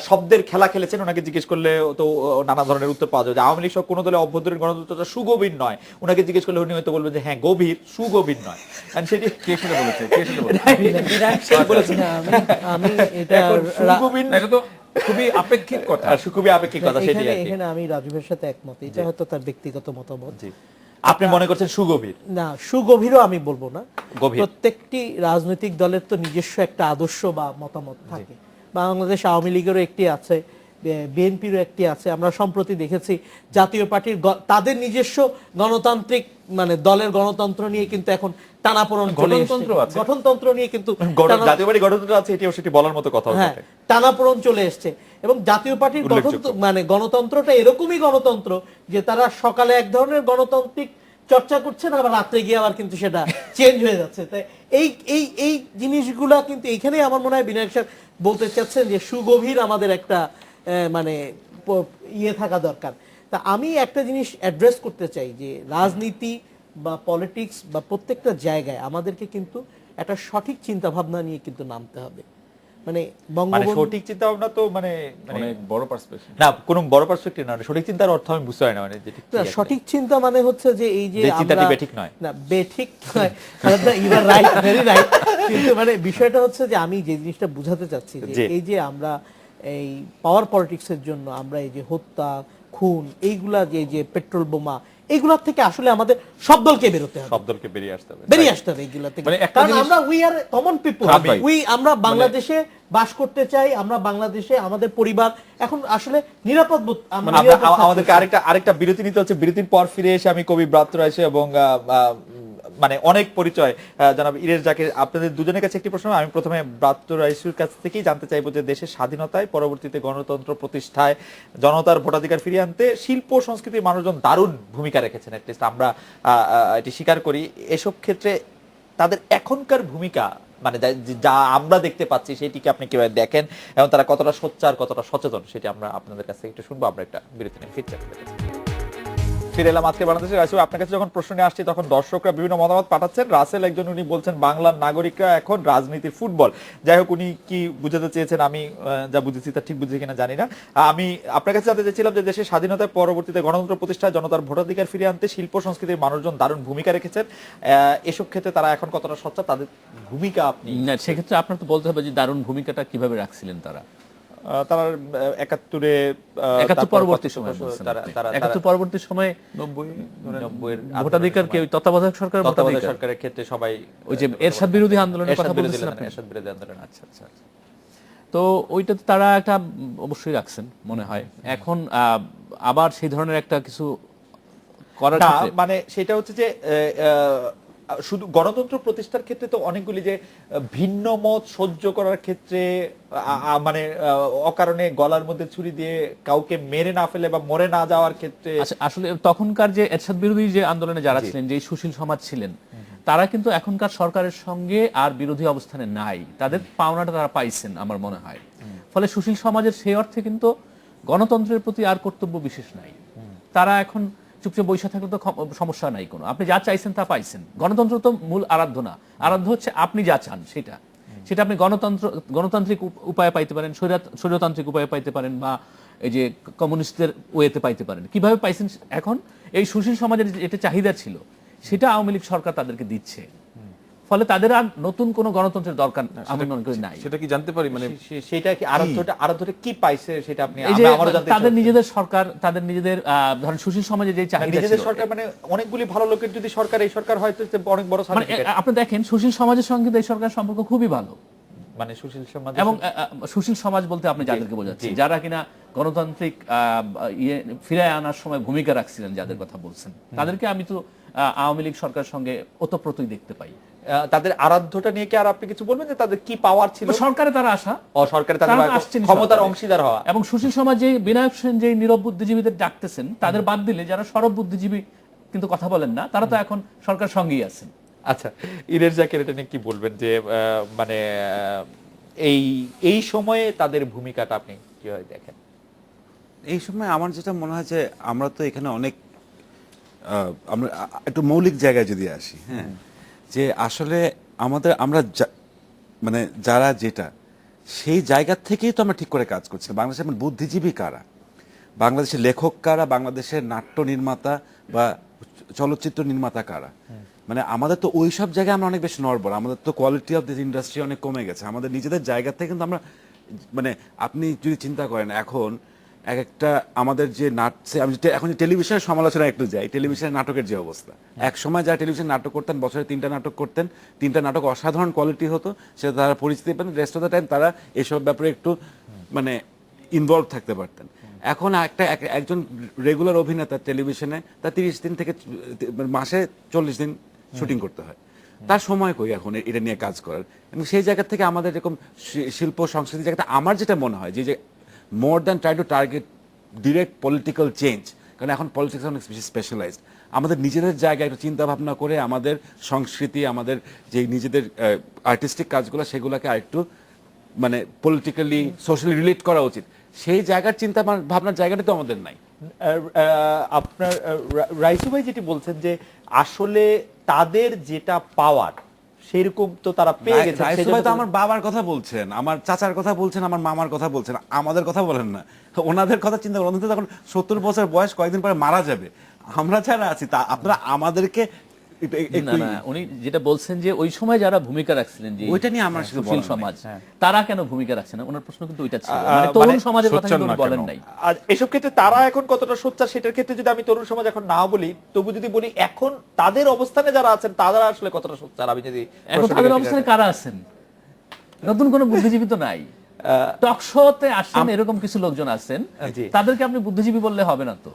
শব্দের খেলা খেলেছেন, ওনাকে জিজ্ঞেস করলে তো নানা ধরনের উত্তর পাওয়া যায় যে আওয়ামী লীগ সব কোনো দলের অভ্যন্তরীণ গণতন্ত্র চর্চা সুগভীর নয়। ওনাকে জিজ্ঞেস করলে উনি হয়তো বলবেন যে হ্যাঁ গভীর, সুগভীর নয়। সেটি কে সেটা বলেছে? খুবই আপেক্ষিক কথা, খুবই আপেক্ষিক কথা। এখানে আমি রাজীবের সাথে একমত, এটা হয়তো তার ব্যক্তিগত মতামত। আপনি মনে করছেন সুগভীর? না, সুগভীরও আমি বলবো না। প্রত্যেকটি রাজনৈতিক দলের তো নিজস্ব একটা আদর্শ বা মতামত থাকে। বাংলাদেশ আওয়ামী লীগেরও একটি আছে, বিএনপিরও একটি আছে। আমরা সম্প্রতি দেখেছি জাতীয় পার্টির তাদের নিজস্ব গণতান্ত্রিক মানে দলের গণতন্ত্র নিয়ে কিন্তু এখন টানাপোড়েন চলে এসেছে, গঠনতন্ত্র নিয়ে কিন্তু জাতীয় পার্টির গঠনতন্ত্র আছে, এটিও সেটি বলার মতো কথা। হ্যাঁ, টানাপোড়েন চলে এসেছে। এবং জাতীয় পার্টির মানে গণতন্ত্রটা এরকমই গণতন্ত্র যে তারা সকালে এক ধরনের গণতান্ত্রিক চর্চা করছেন, আবার রাত্রে গিয়ে আবার কিন্তু সেটা চেঞ্জ হয়ে যাচ্ছে। তাই এই জিনিসগুলা কিন্তু এইখানে আমার মনে হয় বিনায়ক সাহেব বলতে চাচ্ছেন যে সুগভীর আমাদের একটা মানে ইয়ে থাকা দরকার। তা আমি একটা জিনিস অ্যাড্রেস করতে চাই যে রাজনীতি বা পলিটিক্স বা প্রত্যেকটা জায়গায় আমাদেরকে কিন্তু একটা সঠিক চিন্তা ভাবনা নিয়ে কিন্তু নামতে হবে। মানে সঠিক চিন্তা ভাবনা তো মানে অনেক বড় পার্সপেক্টিভ না, কোন বড় পার্সপেক্টিভ না, সঠিক চিন্তার অর্থ আমি বুঝতে পারি না। মানে সঠিক চিন্তা মানে হচ্ছে যে এই যে চিন্তাটি বেঠিক নয়, না বেঠিক নয়, you are right, very right. কিন্তু মানে বিষয়টা হচ্ছে যে আমি যে জিনিসটা বুঝাতে চাচ্ছি যে এই যে আমরা এই পাওয়ার পলিটিক্সের জন্য আমরা এই যে হত্যা, খুন, এইগুলা যে পেট্রোল বোমা, এইগুলার থেকে আসলে আমাদের সব দলকে বেরোতে হবে, সব দলকে বেরিয়ে আসতে হবে এইগুলা থেকে। কারণ আমরা উই আর কমন পিপল, আমরা বাংলাদেশে বাস করতে চাই, আমরা বাংলাদেশে আমাদের পরিবার এখন আসলে নিরাপদ বোধ। আমাদেরকে আরেকটা বিরতি নিতে হচ্ছে। বিরতির পর ফিরে এসে আমি কবি ব্রাত্য রাইসে এবং মানে অনেক পরিচয় জনাব ইরেশ জাকির, আপনাদের দুজনের কাছে একটি প্রশ্ন। আমি প্রথমে ব্রাত্য রাইসুর কাছ থেকেই জানতে চাইবো যে দেশের স্বাধীনতায় পরবর্তীতে গণতন্ত্র প্রতিষ্ঠায় জনতার ভোটাধিকার ফিরিয়ে আনতে শিল্প সংস্কৃতির মানুষজন দারুণ ভূমিকা রেখেছেন, অ্যাটলিস্ট আমরা এটি স্বীকার করি। এসব ক্ষেত্রে তাদের এখনকার ভূমিকা মানে যা আমরা দেখতে পাচ্ছি সেটিকে আপনি কিভাবে দেখেন এবং তারা কতটা সোচ্চার, কতটা সচেতন, সেটি আমরা আপনাদের কাছে একটু শুনবো। আমরা একটা বিরতি নিয়ে ফিরে এলাম আজকে বাংলাদেশের রাসেল। আপনার কাছে যখন প্রশ্ন নিয়ে আসছি তখন দর্শকরা বিভিন্ন মতামত পাঠাচ্ছেন। রাসেল একজন, উনি বলছেন বাংলার নাগরিকরা এখন রাজনীতির ফুটবল। যাই হোক, উনি কি বুঝাতে চেয়েছেন আমি যা বুঝেছি তা ঠিক বুঝেছি কিনা জানি না। আমি আপনার কাছে জানতে চাইছিলাম যে দেশের স্বাধীনতার পরবর্তীতে গণতন্ত্র প্রতিষ্ঠায় জনতার ভোটাধিকার ফিরিয়ে আনতে শিল্প সংস্কৃতির মানুষজন দারুণ ভূমিকা রেখেছেন। এসব ক্ষেত্রে তারা এখন কতটা সোচ্চার, তাদের ভূমিকা আপনি সেক্ষেত্রে আপনার তো বলতে হবে যে দারুণ ভূমিকাটা কিভাবে রাখছিলেন তারা। তারা 71 পরবর্তী সময়, 71 পরবর্তী সময়ে 90 ভোটাধিকার কি তত্ত্বাবধায়ক সরকারের ক্ষেত্রে সবাই ওই যে এরশাদ বিরোধী আন্দোলনের কথা বলছিলেন আপনি? এরশাদ বিরোধী আন্দোলন। আচ্ছা আচ্ছা। তো ওইটাতে তারা একটা অবশ্যই রাখছেন মনে হয়। এখন আবার সেই ধরনের একটা কিছু করার না, ক্ষেত্রে মানে সেটা হচ্ছে যে শুধু গণতন্ত্র প্রতিষ্ঠার ক্ষেত্রে তো অনেকগুলি যে ভিন্ন মত সহ্য করার ক্ষেত্রে মানে অকারণে গলার মধ্যে ছুরি দিয়ে কাউকে মেরে না ফেলে বা মরে না যাওয়ার ক্ষেত্রে আসলে তখনকার যে এরশাদ বিরোধী যে আন্দোলনে যারা ছিলেন, যে সুশীল সমাজ ছিলেন, তারা কিন্তু এখনকার সরকারের সঙ্গে আর বিরোধী অবস্থানে নাই, তাদের পাওনাটা তারা পাইছেন আমার মনে হয়। ফলে সুশীল সমাজের সেই অর্থে কিন্তু গণতন্ত্রের প্রতি আর কর্তব্য বিশেষ নাই। তারা এখন চুপচাপ বৈশা থাকলে তো সমস্যা নাই কোনো, আপনি যা চাইছেন তা পাইছেন। গণতন্ত্র তো মূল আরাধ্য না, আরাধ্য হচ্ছে আপনি যা চান সেটা। সেটা আপনি গণতান্ত্রিক উপায়ে পাইতে পারেন, স্বৈরতান্ত্রিক উপায়ে পাইতে পারেন, বা এই যে কমিউনিস্টদের ওয়েতে পাইতে পারেন। কিভাবে পাইছেন এখন এই সুশীল সমাজের যেটা চাহিদা ছিল সেটা আওয়ামী লীগ সরকার তাদেরকে দিচ্ছে। ফলে তাদের আর নতুন কোন গণতন্ত্রের দরকার আমি মনে করি নাই। সেটা কি জানতে পারি, মানে সেটা কি আরাধ্যটা কি পাইছে সেটা আপনি এই যে তাদের নিজেদের সরকার, তাদের নিজেদের ধরেন সুশীল সমাজে যে চাহিদা ছিল, নিজেদের সরকার মানে অনেকগুলি ভালো লোকের যদি সরকার, এই সরকার হয়তো অনেক বড় সার্টিফিকেট। আপনি দেখেন সুশীল সমাজের সঙ্গে এই সরকার সম্পর্ক খুবই ভালো, মানে সুশীল সমাজ এবং সুশীল সমাজ বলতে আপনি যাদেরকে বোঝাচ্ছেন, যারা কিনা গণতান্ত্রিক ফিরায় আনার সময় ভূমিকা রাখছিলেন, যাদের কথা বলছেন, তাদেরকে আমি তো আওয়ামী লীগ সরকারের সঙ্গে ওতপ্রোতই দেখতে পাই। তাদের আরাধ্যটা নিয়ে কি আর আপনি কিছু বলবেন যে তাদের কি পাওয়ার ছিল? সরকারে তারা আসা, সরকারে তাদের ক্ষমতার অংশীদার হওয়া। এবং সুশীল সমাজ যে বিনায়ক সেন যে নীরব বুদ্ধিজীবীদের ডাকতেছেন, তাদের বাদ দিলে যারা সরব বুদ্ধিজীবী কিন্তু কথা বলেন না, তারা তো এখন সরকার সঙ্গেই আছেন। আচ্ছা, ইরের জাকের এটা নিয়ে কি বলবেন যে মানে এই সময়ে তাদের ভূমিকাটা আপনি কিভাবে দেখেন? এই সময় আমার যেটা মনে হয় যে আমরা তো এখানে অনেক আমরা একটু মৌলিক জায়গায় যদি আসি, হ্যাঁ, যে আসলে আমরা মানে যারা যেটা সেই জায়গা থেকেই তো আমরা ঠিক করে কাজ করছি। বাংলাদেশের বুদ্ধিজীবী কারা, বাংলাদেশের লেখক কারা, বাংলাদেশের নাট্য নির্মাতা বা চলচ্চিত্র নির্মাতা কারা, মানে আমাদের তো ওই সব জায়গায় আমরা অনেক বেশি নড়বড়। আমাদের তো কোয়ালিটি অফ দিস ইন্ডাস্ট্রি অনেক কমে গেছে। আমাদের নিজেদের জায়গা থেকে কিন্তু আমরা, মানে আপনি যদি চিন্তা করেন এখন এক একটা আমাদের যে আমি এখন যে টেলিভিশনের সমালোচনা একটু যাই, টেলিভিশনের নাটকের যে অবস্থা, এক সময় যারা টেলিভিশন নাটক করতেন, বছরে 3টা নাটক করতেন, 3টা নাটক অসাধারণ কোয়ালিটি হতো, সেটা তারা পরিচিতি পেতেন, রেস্ট অফ দ্য টাইম তারা এসব ব্যাপারে একটু মানে ইনভলভ থাকতে পারতেন। এখন একজন রেগুলার অভিনেতা টেলিভিশনে তার 30 দিন থেকে মাসে 40 দিন শুটিং করতে হয়, তার সময় কই এখন এটা নিয়ে কাজ করার? এবং সেই জায়গা থেকে আমাদের এরকম শিল্প সংস্কৃতি জায়গাটা আমার যেটা মনে হয় যে more than try to target direct political change, কারণ এখন পলিটিক্স অনেক বেশি স্পেশালাইজড, আমাদের নিজেদের জায়গায় একটু চিন্তা ভাবনা করে আমাদের সংস্কৃতি, আমাদের যে নিজেদের আর্টিস্টিক কাজগুলো, সেগুলোকে আরেকটু মানে পলিটিক্যালি সোশ্যালি রিলেট করা উচিত। সেই জায়গার চিন্তা ভাবনার জায়গাটা তো আমাদের নাই। আপনার রাইসু ভাই যেটি বলছেন যে আসলে তাদের যেটা পাওয়ার সেরকম তো তারা পেয়ে গেছে। রাইসু ভাই তো আমার বাবার কথা বলছেন, আমার চাচার কথা বলছেন, আমার মামার কথা বলছেন, আমাদের কথা বলেন না। ওনাদের কথা চিন্তা করেন, তখন 70 বছর বয়স, কয়েকদিন পরে মারা যাবে। আমরা যারা আছি তা আপনারা আমাদেরকে উনি যেটা বলছেন যে ওই সময় যারা ভূমিকা রাখছিলেন, যে ওইটা নিয়ে আমার সুশীল সমাজ, তারা কেন ভূমিকা রাখছেন না, ওনার প্রশ্ন কিন্তু ওইটা ছিল, মানে তরুণ সমাজের কথা কিন্তু বলেন নাই। আর এসব ক্ষেত্রে তারা এখন কতটা সোচ্চার, সেটার ক্ষেত্রে যদি আমি তরুণ সমাজ এখন না বলি, তবু যদি বলি এখন তাদের অবস্থানে যারা আছেন তারা আসলে কতটা সোচ্চার, আমি যদি এখন তাদের অবস্থানে কারা আছেন? নতুন কোন বুদ্ধিজীবী তো নাই। টকশোতে আসেন এরকম কিছু লোকজন আছেন, তাদেরকে আপনি বুদ্ধিজীবী বললে হবে না। তো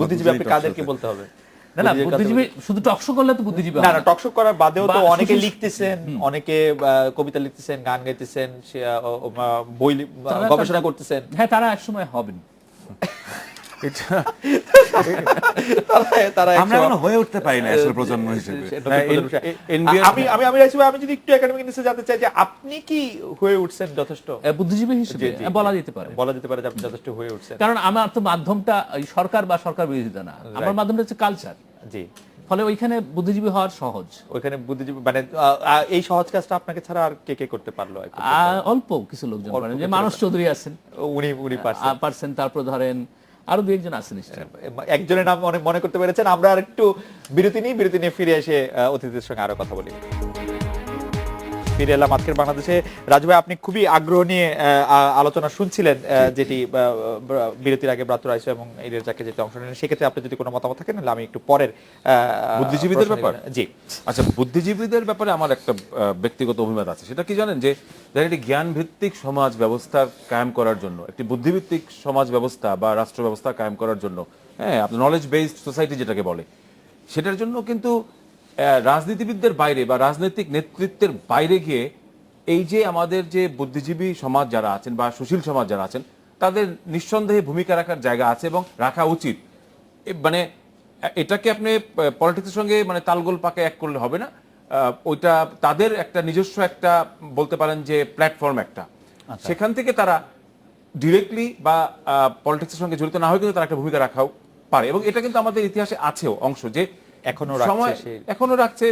বুদ্ধিজীবী আপনি কাদেরকে বলতে হবে? না, বুদ্ধিজীবী শুধু টকশো করলে তো বুদ্ধিজীবী না, টকশো করার বাদেও তো অনেকে লিখতেছেন, অনেকে কবিতা লিখতেছেন, গান গাইতেছেন, বই গবেষণা করতেছেন। হ্যাঁ, তারা একসময় হবেন। আমরা এখনো হয়ে উঠতে পারি না আসলে প্রজন্ম হিসেবে। আমি যদি একটু একাডেমিক নিচে জানতে চাই যে আপনি কি হয়ে উঠছেন যথেষ্ট বুদ্ধিজীবী হিসেবে? বলা যেতে পারে যে আপনি যথেষ্ট হয়ে উঠছেন, কারণ আমার তো মাধ্যমটা সরকার বা সরকার বিরোধিতা না, আমার মাধ্যমটা হচ্ছে কালচার। জি, ফলে ওইখানে বুদ্ধিজীবী হওয়ার সহজ। ওইখানে বুদ্ধিজীবী মানে এই সহজ কাজটা আপনাকে ছাড়া আর কে করতে পারলো? অল্প কিছু লোকজন পারেন, যে মানস চৌধুরী আছেন, উনি পারছেন। তারপর ধরেন আরো 2-1 আছেন, একজনের নাম অনেক মনে করতে পেরেছেন। আমরা আর একটু বিরতি নিয়ে ফিরে এসে অতিথিদের সঙ্গে আরো কথা বলি। ফিরে এলাম আজকের বাংলাদেশে। রাজু ভাই, আপনি খুবই আগ্রহ নিয়ে আলোচনা শুনছিলেন, যেটি বিরতির আগে ব্রাত্য রাইসো এবং এরিয়ার যাকে যেতে অংশ নেন, সেক্ষেত্রে আপনি যদি কোনো মতামত থাকেন তাহলে আমি একটু পরের বুদ্ধিজীবীদের ব্যাপার। জি আচ্ছা, বুদ্ধিজীবীদের ব্যাপারে আমার একটা ব্যক্তিগত অভিমত আছে। সেটা কি জানেন, যে একটি জ্ঞান ভিত্তিক সমাজ ব্যবস্থা কায়েম করার জন্য, একটি বুদ্ধিভিত্তিক সমাজ ব্যবস্থা বা রাষ্ট্র ব্যবস্থা কায়েম করার জন্য, হ্যাঁ, আপনি নলেজ বেসড সোসাইটি যেটাকে বলে, সেটার জন্য কিন্তু রাজনীতিবিদদের বাইরে বা রাজনৈতিক নেতৃত্বের বাইরে গিয়ে এই যে আমাদের যে বুদ্ধিজীবী সমাজ যারা আছেন বা সুশীল সমাজ যারা আছেন, তাদের নিঃসন্দেহে ভূমিকা রাখার জায়গা আছে এবং রাখা উচিত। মানে এটাকে আপনি পলিটিক্সের সঙ্গে মানে তালগোল পাকে এক করলে হবে না। ওইটা তাদের একটা নিজস্ব একটা বলতে পারেন যে প্ল্যাটফর্ম একটা, সেখান থেকে তারা ডিরেক্টলি বা পলিটিক্সের সঙ্গে জড়িত না হয়ে কিন্তু তারা একটা ভূমিকা রাখাও পারে, এবং এটা কিন্তু আমাদের ইতিহাসে আছেও অংশ, যে এখনো রাখছে।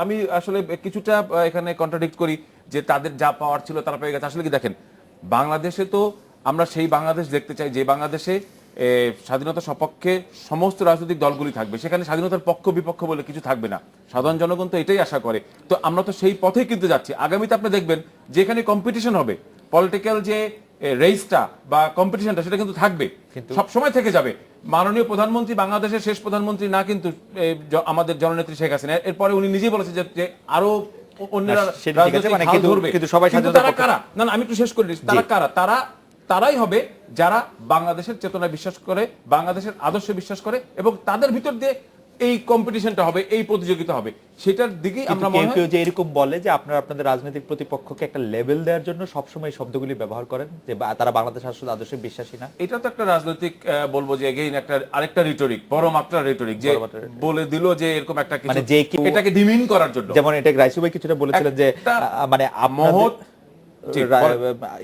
আমি আসলে কিছুটা এখানে কন্ট্রাডিক্ট করি যে তাদের যা পাওয়ার ছিল তারা পেয়ে গেছে। আসলে কি দেখেন, বাংলাদেশে তো আমরা সেই বাংলাদেশ দেখতে চাই যে বাংলাদেশে স্বাধীনতা সপক্ষে সমস্ত রাজনৈতিক দলগুলি থাকবে, সেখানে স্বাধীনতার পক্ষ বিপক্ষ বলে কিছু থাকবে না। সাধারণ জনগণ তো এটাই আশা করে। তো আমরা তো সেই পথেই কিন্তু যাচ্ছি। আগামীতে আপনি দেখবেন যে এখানে কম্পিটিশন হবে, পলিটিক্যাল যে রেসটা বা কম্পিটিশনটা সেটা কিন্তু থাকবে, সব সময় থেকে যাবে। মাননীয় প্রধানমন্ত্রী বাংলাদেশের শেষ প্রধানমন্ত্রী না, কিন্তু আমাদের জননেত্রী শেখ হাসিনা। এরপরে উনি নিজেই বলেছে যে আরো অন্যরা ধরবে, কিন্তু তারা কারা? না, আমি একটু শেষ করে দিচ্ছি। তারা কারা? তারাই হবে যারা বাংলাদেশের চেতনায় বিশ্বাস করে, বাংলাদেশের আদর্শে বিশ্বাস করে, এবং তাদের ভিতর দিয়ে এই কম্পিটিশনটা হবে, এই প্রতিযোগিতা হবে। সেটার দিকেই আমরা মনে হয় যে এরকম বলে যে আপনারা আপনাদের রাজনৈতিক প্রতিপক্ষকে একটা লেভেল দেওয়ার জন্য সবসময় শব্দগুলি ব্যবহার করেন, যে তারা বাংলাদেশ আসলে আদর্শে বিশ্বাসী না। এটা তো একটা রাজনৈতিক বলবো যে এগেইন একটা আরেকটা রিটরিক, বড় মাত্রা রিটরিক, যে বলে দিল যে এরকম একটা কিছু, মানে যে এটাকে ডিমিন করার জন্য। যেমন এটা রাইসু ভাই কিছুটা বলেছিলেন যে মানে মহৎ,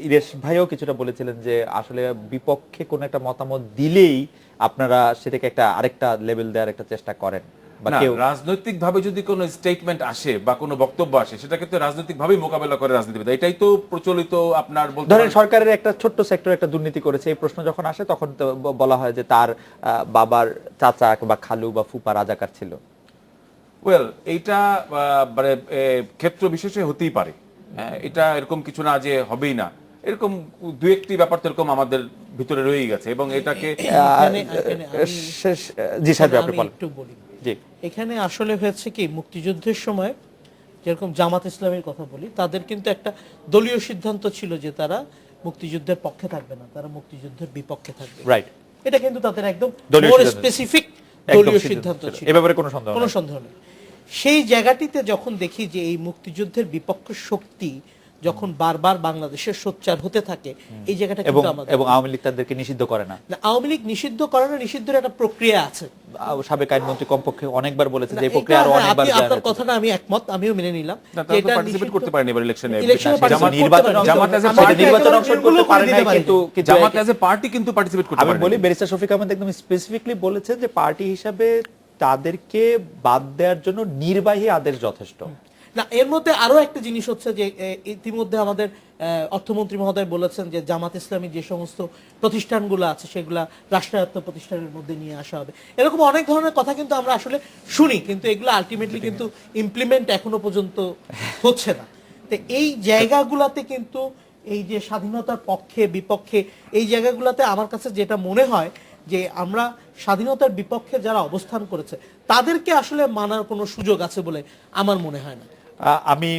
ইরেশ ভাইও কিছুটা বলেছিলেন যে আসলে বিপক্ষে কোন একটা মতামত দিলেই আপনারা সেটাকে একটা আরেকটা লেভেল দেওয়ার একটা চেষ্টা করেন। রাজনৈতিক ভাবে যদি কোনো স্টেটমেন্ট আসে বা কোনো বক্তব্য আসে, সেটাকে তো রাজনৈতিক ভাবে মোকাবেলা করে রাজনীতিবিদ। এটাই তো প্রচলিত। আপনার ধরেন সরকারের একটা ছোট্ট সেক্টর একটা দুর্নীতি করেছে, এই প্রশ্ন যখন আসে তখন তো বলা হয় যে তার বাবার চাচা বা খালু বা ফুপা রাজাকার ছিল। ওয়েল, এইটা মানে ক্ষেত্র বিশেষে হতেই পারে। এটা এরকম কিছু না যে হবেই না, এরকম দু একটি ব্যাপার তো এরকম আমাদের ভিতরে রয়েই গেছে, এবং এটাকে একটু বলি। এখানে আসলে হয়েছে কি, মুক্তিযুদ্ধের সময় যেরকম জামাত ইসলামের কথা বলি, তাদের কিন্তু একটা দলীয় সিদ্ধান্ত ছিল যে তারা মুক্তিযুদ্ধের পক্ষে থাকবে না, তারা মুক্তিযুদ্ধের বিপক্ষে থাকবে। রাইট, এটা কিন্তু তাদের একদম স্পেসিফিক দলীয় সিদ্ধান্ত ছিল, এ ব্যাপারে কোনো সন্দেহ নেই। সেই জায়গাটিতে যখন দেখি যে এই মুক্তিযুদ্ধের বিপক্ষ শক্তি যখন বারবার বাংলাদেশের সোচ্চার হতে থাকে, এই জায়গাটা কিন্তু আমাদের, এবং আওয়ামী লীগ তাদেরকে নিষিদ্ধ করে না। আওয়ামী লীগ নিষিদ্ধ করে না, নিষিদ্ধের একটা প্রক্রিয়া আছে। সাবেক আইনমন্ত্রী কমপক্ষে অনেকবার বলেছে যে এই প্রক্রিয়া আরো অনেকবার। আপনার কথাটা আমি একমত, আমিও মেনে নিলাম যে এটা পার্টিসিপেট করতে পারেনি এবার ইলেকশনে। জামাত অ্যাজ এ পার্টি কিন্তু পার্টিসিপেট করতে পারেনি। আমি বলি, ব্যারিস্টার শফিক আহমেদ একদম স্পেসিফিকলি বলেছেন যে পার্টি হিসাবে তাদেরকে বাদ দেওয়ার জন্য নির্বাহী আদেশ যথেষ্ট না। এর মধ্যে আরো একটা জিনিস হচ্ছে যে ইতিমধ্যে আমাদের অর্থমন্ত্রী মহোদয় বলেছেন যে জামাত ইসলামী যে সমস্ত প্রতিষ্ঠানগুলো আছে সেগুলা রাষ্ট্রায়ত্ত প্রতিষ্ঠানের মধ্যে নিয়ে আসা হবে। এরকম অনেক ধরনের কথা কিন্তু আমরা আসলে শুনি, কিন্তু এগুলো আলটিমেটলি কিন্তু ইমপ্লিমেন্ট এখনো পর্যন্ত হচ্ছে না। তো এই জায়গাগুলোতে কিন্তু এই যে স্বাধীনতার পক্ষে বিপক্ষে, এই জায়গাগুলোতে আমার কাছে যেটা মনে হয় যে আমরা স্বাধীনতার বিপক্ষে যারা অবস্থান করেছে তাদেরকে আসলে মানার কোনো সুযোগ আছে বলে আমার মনে হয় না। আমি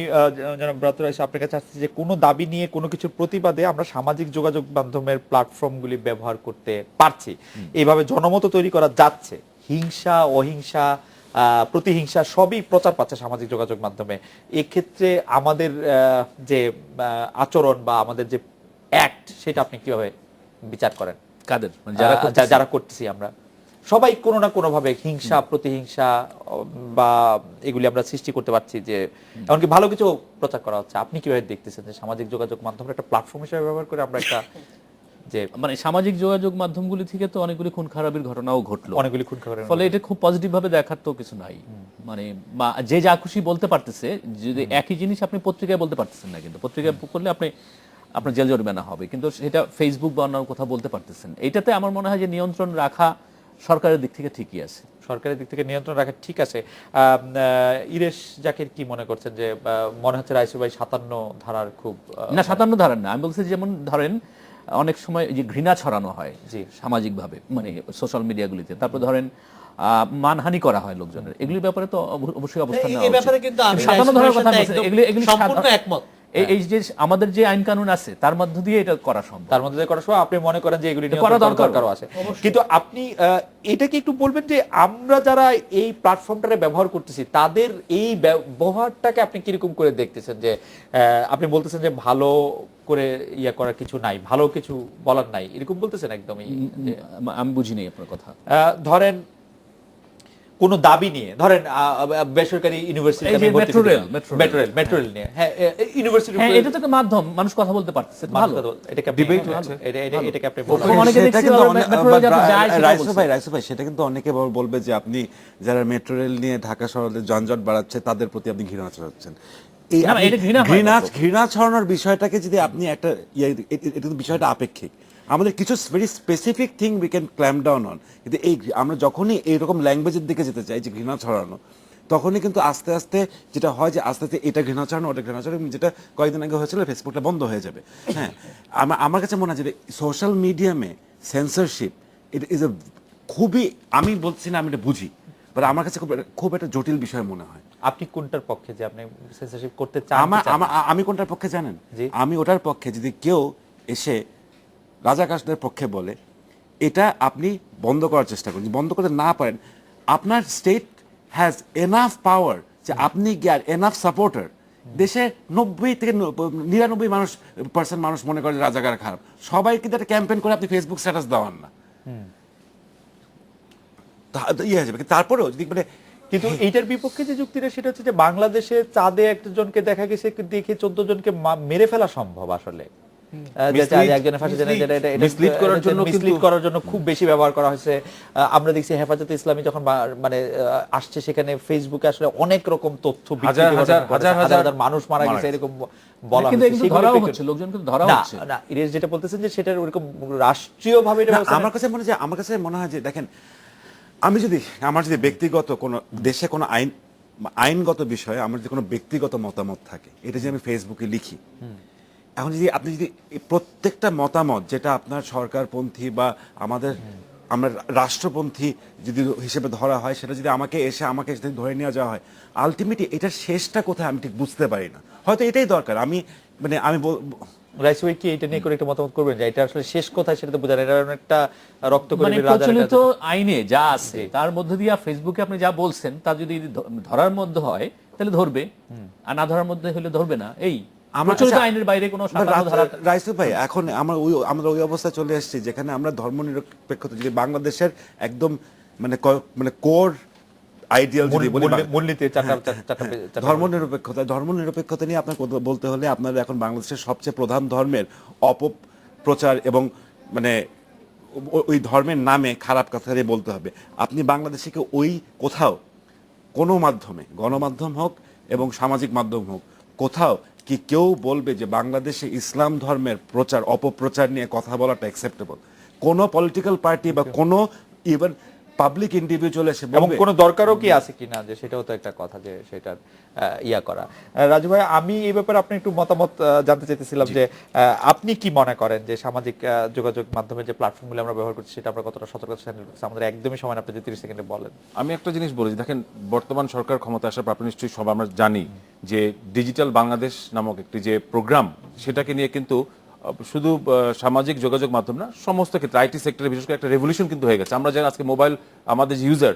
জনাব ব্রাত্য রাইসো আপনার কাছে আসছি যে কোনো দাবি নিয়ে কোনো কিছুর প্রতিবাদে আমরা সামাজিক যোগাযোগ মাধ্যমের প্ল্যাটফর্মগুলি ব্যবহার করতে পারছি, এইভাবে জনমত তৈরি করা যাচ্ছে। হিংসা, অহিংসা, প্রতিহিংসা সবই প্রচার পাচ্ছে সামাজিক যোগাযোগ মাধ্যমে। এক্ষেত্রে আমাদের যে আচরণ বা আমাদের যে অ্যাক্ট, সেটা আপনি কিভাবে বিচার করেন? কাদের? যারা করতেছি আমরা সবাই কোনো না কোনো ভাবে হিংসা, প্রতিহিংসা বা এগুলি আমরা সৃষ্টি করতে পারছি, যে এমনকি ভালো কিছু প্রচার করা হচ্ছে। আপনি কিভাবে দেখতেছেন যে সামাজিক যোগাযোগ মাধ্যমের একটা প্ল্যাটফর্ম হিসেবে ব্যবহার করে আমরা একটা যে মানে সামাজিক যোগাযোগ মাধ্যমগুলি থেকে তো অনেকগুলি খুন খারাপির ঘটনাও ঘটলো, অনেকগুলি খুন খারাপ, ফলে এটা খুব পজিটিভ ভাবে দেখার তো কিছু নাই। মানে যে যা খুশি বলতে পারতেছে, যদি একই জিনিস আপনি পত্রিকায় বলতে পারতেছেন না, কিন্তু পত্রিকায় করলে আপনার জেল জরিমানা হবে, কিন্তু সেটা ফেসবুক বা অন্য কোথাও বলতে পারতেছেন। এটাতে আমার মনে হয় যে নিয়ন্ত্রণ রাখা সরকারের দিক থেকে ঠিকই আছে। সরকারের দিক থেকে নিয়ন্ত্রণ রাখা ঠিক আছে। ইরেশ জাকির কি মনে করছেন যে মনে হচ্ছে রাইসু ভাই 57 ধারার খুব না 57 ধারার না, আমি বলছি যেমন ধরেন অনেক সময় যে ঘৃণা ছড়ানো হয় জি সামাজিকভাবে, মানে সোশ্যাল মিডিয়াগুলিতে, তারপর ধরেন মানহানি করা হয় লোকজনের, এগুলির ব্যাপারে তো অবশ্যই অবস্থান নেওয়া এই ব্যাপারে কিন্তু আমি 57 ধারার কথা বলছি, এগুলি সম্পূর্ণ একমত। এই যে আমাদের যে আইন কানুন আছে তার মধ্য দিয়ে এটা করা সম্ভব। তার মধ্যে করার সময় আপনি মনে করেন যে এগুলি নিয়ন্ত্রণ করা করার দরকারও আছে, কিন্তু আপনি এটা কি একটু বলবেন যে আমরা যারা এই প্ল্যাটফর্মটারে ব্যবহার করতেছি তাদের এই ব্যবহারটাকে আপনি কিরকম করে দেখতেছেন? যে আপনি বলতেছেন যে ভালো করে ইয়া করার কিছু নাই, ভালো কিছু বলার নাই, এরকম বলতেছেন একদমই? আমি বুঝিনি আপনার কথা। ধরেন কোন দাবি নিয়ে, ধরেন বেসরকারি ইউনিভার্সিটি মেট্রো রেল নিয়ে, হ্যাঁ ইউনিভার্সিটি, হ্যাঁ এটা তো একটা মাধ্যম, মানুষ কথা বলতে পারতেছে, ভালো। এটাকে এটাকে আপনি রাইসু ভাই সেটা কিন্তু অনেকে বলবে যে আপনি যারা মেট্রো রেল নিয়ে ঢাকা শহরে যানজট বাড়াচ্ছে তাদের প্রতি আপনি ঘৃণা ছড়াচ্ছেন। এই ঘৃণা ছড়ানোর বিষয়টাকে যদি আপনি একটা এটা তো বিষয়টা আপেক্ষিক, আমাদের কিছু very specific thing we can clamp down on, কিন্তু এই আমরা যখনই এইরকম ল্যাঙ্গুয়েজের দিকে যেতে চাই যে ঘৃণা ছড়ানো, তখনই কিন্তু আস্তে আস্তে যেটা হয় যে আস্তে আস্তে এটা ঘৃণা ছড়ানো ওটা ঘৃণা ছড়ানো, যেটা কয়েকদিন আগে হয়েছিল ফেসবুকটা বন্ধ হয়ে যাবে। হ্যাঁ, আমার কাছে মনে হয় যে সোশ্যাল মিডিয়ামে সেন্সরশিপ এটা ইজ এ খুবই, আমি বলছি না আমি এটা বুঝি, বাট আমার কাছে খুব একটা জটিল বিষয় মনে হয়। আপনি কোনটার পক্ষে যে আপনি সেন্সরশিপ করতে চান? আমি কোনটার পক্ষে জানেন? আমি ওটার পক্ষে যদি কেউ এসে রাজাকারদের পক্ষে বলে এটা আপনি বন্ধ করার চেষ্টা করুন, বন্ধ করতে না পারেন, আপনার স্টেট হ্যাজ এনাফ পাওয়ার যে আপনি গিয়ার এনাফ সাপোর্টার, দেশে 90 থেকে 99% মানুষ মনে করে রাজাকার খারাপ, সবাই কিন্তু একটা ক্যাম্পেইন করে আপনি ফেসবুক স্ট্যাটাস দেওয়ান না, ইয়ে হয়ে যাবে। তারপরেও যদি মানে, কিন্তু এইটার বিপক্ষে যে যুক্তিটা সেটা হচ্ছে যে বাংলাদেশে চাঁদে একজনকে দেখা গেছে দেখে 14 জনকে মেরে ফেলা সম্ভব আসলে, মিসলিড করার জন্য খুব বেশি ব্যবহার করা হয়েছে। আমরা দেখছি হেফাজতে ইসলামী যখন মানে আসছে, সেখানে ফেসবুকে আসলে অনেক রকম তথ্য, হাজার মানুষ মারা গেছে এরকম বলা হচ্ছে, লোকজন কিন্তু ধরা হচ্ছে না। ইরেশ যেটা বলতেছেন যে সেটার ওরকম রাষ্ট্রীয়ভাবে আমার কাছে মনে হয় যে দেখেন, আমার যদি ব্যক্তিগত কোনো দেশে কোনো আইনগত বিষয়ে আমার যদি কোনো ব্যক্তিগত মতামত থাকে, এটা যে আমি ফেসবুকে লিখি, এখন যদি আপনি যদি প্রত্যেকটা মতামত যেটা আপনার সরকারপন্থী বা আমরা রাষ্ট্রপন্থী যদি হিসেবে ধরা হয়, সেটা যদি আমাকে ধরে নিয়ে যাওয়া হয়, আলটিমেটলি এটার শেষটা কোথায় আমি ঠিক বুঝতে পারি না। হয়তো এটাই দরকার। আমি রাইসু ভাই কি এটা নিয়ে করে একটা মতামত করবেন যে এটা আসলে শেষ কোথায় সেটা তো বোঝা যায়? এটা একটা রক্ত করে প্রচলিত আইনে যা আছে তার মধ্য দিয়ে ফেসবুকে আপনি যা বলছেন তা যদি ধরার মধ্যে হয় তাহলে ধরবে, আর না ধরার মধ্যে হলে ধরবে না। এই আইনের বাইরে কোনো রাইসু ভাই, এখন আমরা ওই অবস্থায় চলে এসেছি যেখানে আমরা ধর্মনিরপেক্ষতা যদি বাংলাদেশের একদম মানে কোর আইডিয়াল যদি বলি, ধর্মনিরপেক্ষতা নিয়ে আপনার বলতে হলে আপনার এখন বাংলাদেশের সবচেয়ে প্রধান ধর্মের অপপ্রচার এবং মানে ওই ধর্মের নামে খারাপ কথা দিয়ে বলতে হবে। আপনি বাংলাদেশে ওই কোথাও কোনো মাধ্যমে, গণমাধ্যম হোক এবং সামাজিক মাধ্যম হোক, কোথাও কি কেউ বলবে যে বাংলাদেশে ইসলাম ধর্মের অপপ্রচার নিয়ে কথা বলাটা অ্যাকসেপ্টেবল? কোন পলিটিক্যাল পার্টি বা কোনো ইভেন পাবলিক ইন্ডিভিজুয়াল এসে এবং কোনো দরকারও কি আছে কিনা, যে সেটাও তো একটা কথা, যে সেটার ইয়া করা। রাজু ভাই, আমি এই ব্যাপারে আপনি একটু মতামত জানতে চাইতেছিলাম যে আপনি কি মনে করেন যে সামাজিক যোগাযোগ মাধ্যমে যে প্ল্যাটফর্মগুলো আমরা ব্যবহার করছি সেটা আমরা কতটা সতর্কতা আমাদের একদমই সময় আপনি 30 সেকেন্ডে বলেন। আমি একটা জিনিস বলি, দেখেন বর্তমান সরকার ক্ষমতা আসার পর আপনি নিশ্চয়ই সব আমরা জানি যে ডিজিটাল বাংলাদেশ নামক একটি যে প্রোগ্রাম, সেটাকে নিয়ে কিন্তু শুধু সামাজিক যোগাযোগ মাধ্যম না, সমস্ত ক্ষেত্রে আইটি সেক্টরে বিশেষ করে একটা রেভলিউশন কিন্তু হয়ে গেছে। আমরা জানি আজকে মোবাইল আমাদের যে ইউজার,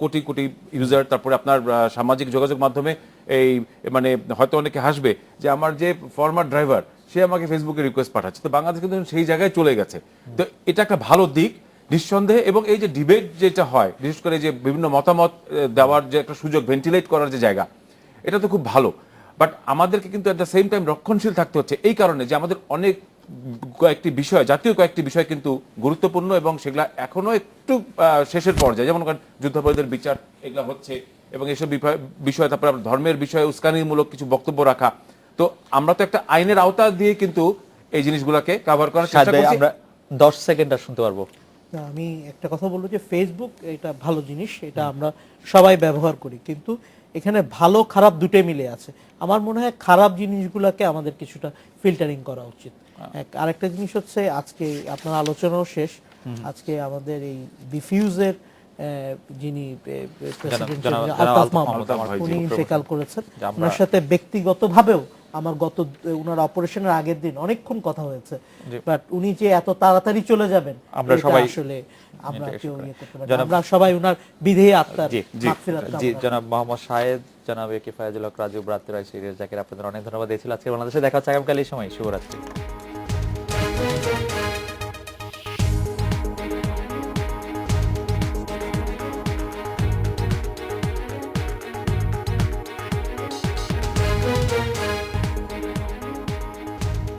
কোটি কোটি ইউজার, তারপরে আপনার সামাজিক যোগাযোগ মাধ্যমে এই মানে হয়তো অনেকে হাসবে যে আমার যে ফরমার ড্রাইভার সে আমাকে ফেসবুকে রিকোয়েস্ট পাঠাচ্ছে, তো বাংলাদেশ কিন্তু সেই জায়গায় চলে গেছে। তো এটা একটা ভালো দিক নিঃসন্দেহে, এবং এই যে ডিবেট যেটা হয়, বিশেষ করে যে বিভিন্ন মতামত দেওয়ার যে একটা সুযোগ, ভেন্টিলেট করার যে জায়গা, এটা তো খুব ভালো। বাট আমাদেরকে কিন্তু এট দ্য সেম টাইম রক্ষণশীল থাকতে হচ্ছে, এই কারণে যে আমাদের অনেক কয়েকটি বিষয়, জাতীয় কয়েকটি বিষয় কিন্তু গুরুত্বপূর্ণ এবং সেগুলা এখনো একটু শেষের পর্যায়ে, যেমন যুদ্ধাপরাধীদের বিচার এগুলা হচ্ছে, এবং এইসব বিষয়, তারপরে ধর্মের বিষয়ে উস্কানিমূলক কিছু বক্তব্য রাখা। তো আমরা তো একটা আইনের আওতা দিয়ে কিন্তু এই জিনিসগুলোকে কভার করার চেষ্টা করছি। আমরা 10 সেকেন্ড আর শুনতে পারবো। না, আমি একটা কথা বলবো যে ফেসবুক এটা ভালো জিনিস, এটা আমরা সবাই ব্যবহার করি, কিন্তু এখানে ভালো খারাপ দুটোই মিলে আছে। আমার মনে হয় খারাপ জিনিসগুলোকে আমাদের কিছুটা ফিল্টারিং করা উচিত। আরেকটা জিনিস হচ্ছে, আজকে আপনার আলোচনাও শেষ, আজকে আমাদের এই ডিফিউজের যিনি প্রেসিডেন্ট আলতাফ মাহমুদ উনি ইন্তেকাল করেছেন। ওনার সাথে ব্যক্তিগতভাবেও আমার ওনার অপারেশনের আগের দিন অনেকক্ষণ কথা হয়েছে, বাট উনি যে এত তাড়াতাড়ি চলে যাবেন আমরা সবাই আসলে আমরা কেউ ইয়ে করতে পারি না। আমরা সবাই উনার বিধেয় আত্মার মাগফিরাত কামনা করি। জনাব মোহাম্মদ শাহেদ, জনাব একে ফায়াজুল হক রাজু, ব্রাত্য রায়, সিরিয়াস জাকির, আপনাদের অনেক ধন্যবাদ। এই ছিল আজকে বাংলাদেশে দেখা হচ্ছে আগামীকাল এই সময়। শুভরাত্রি।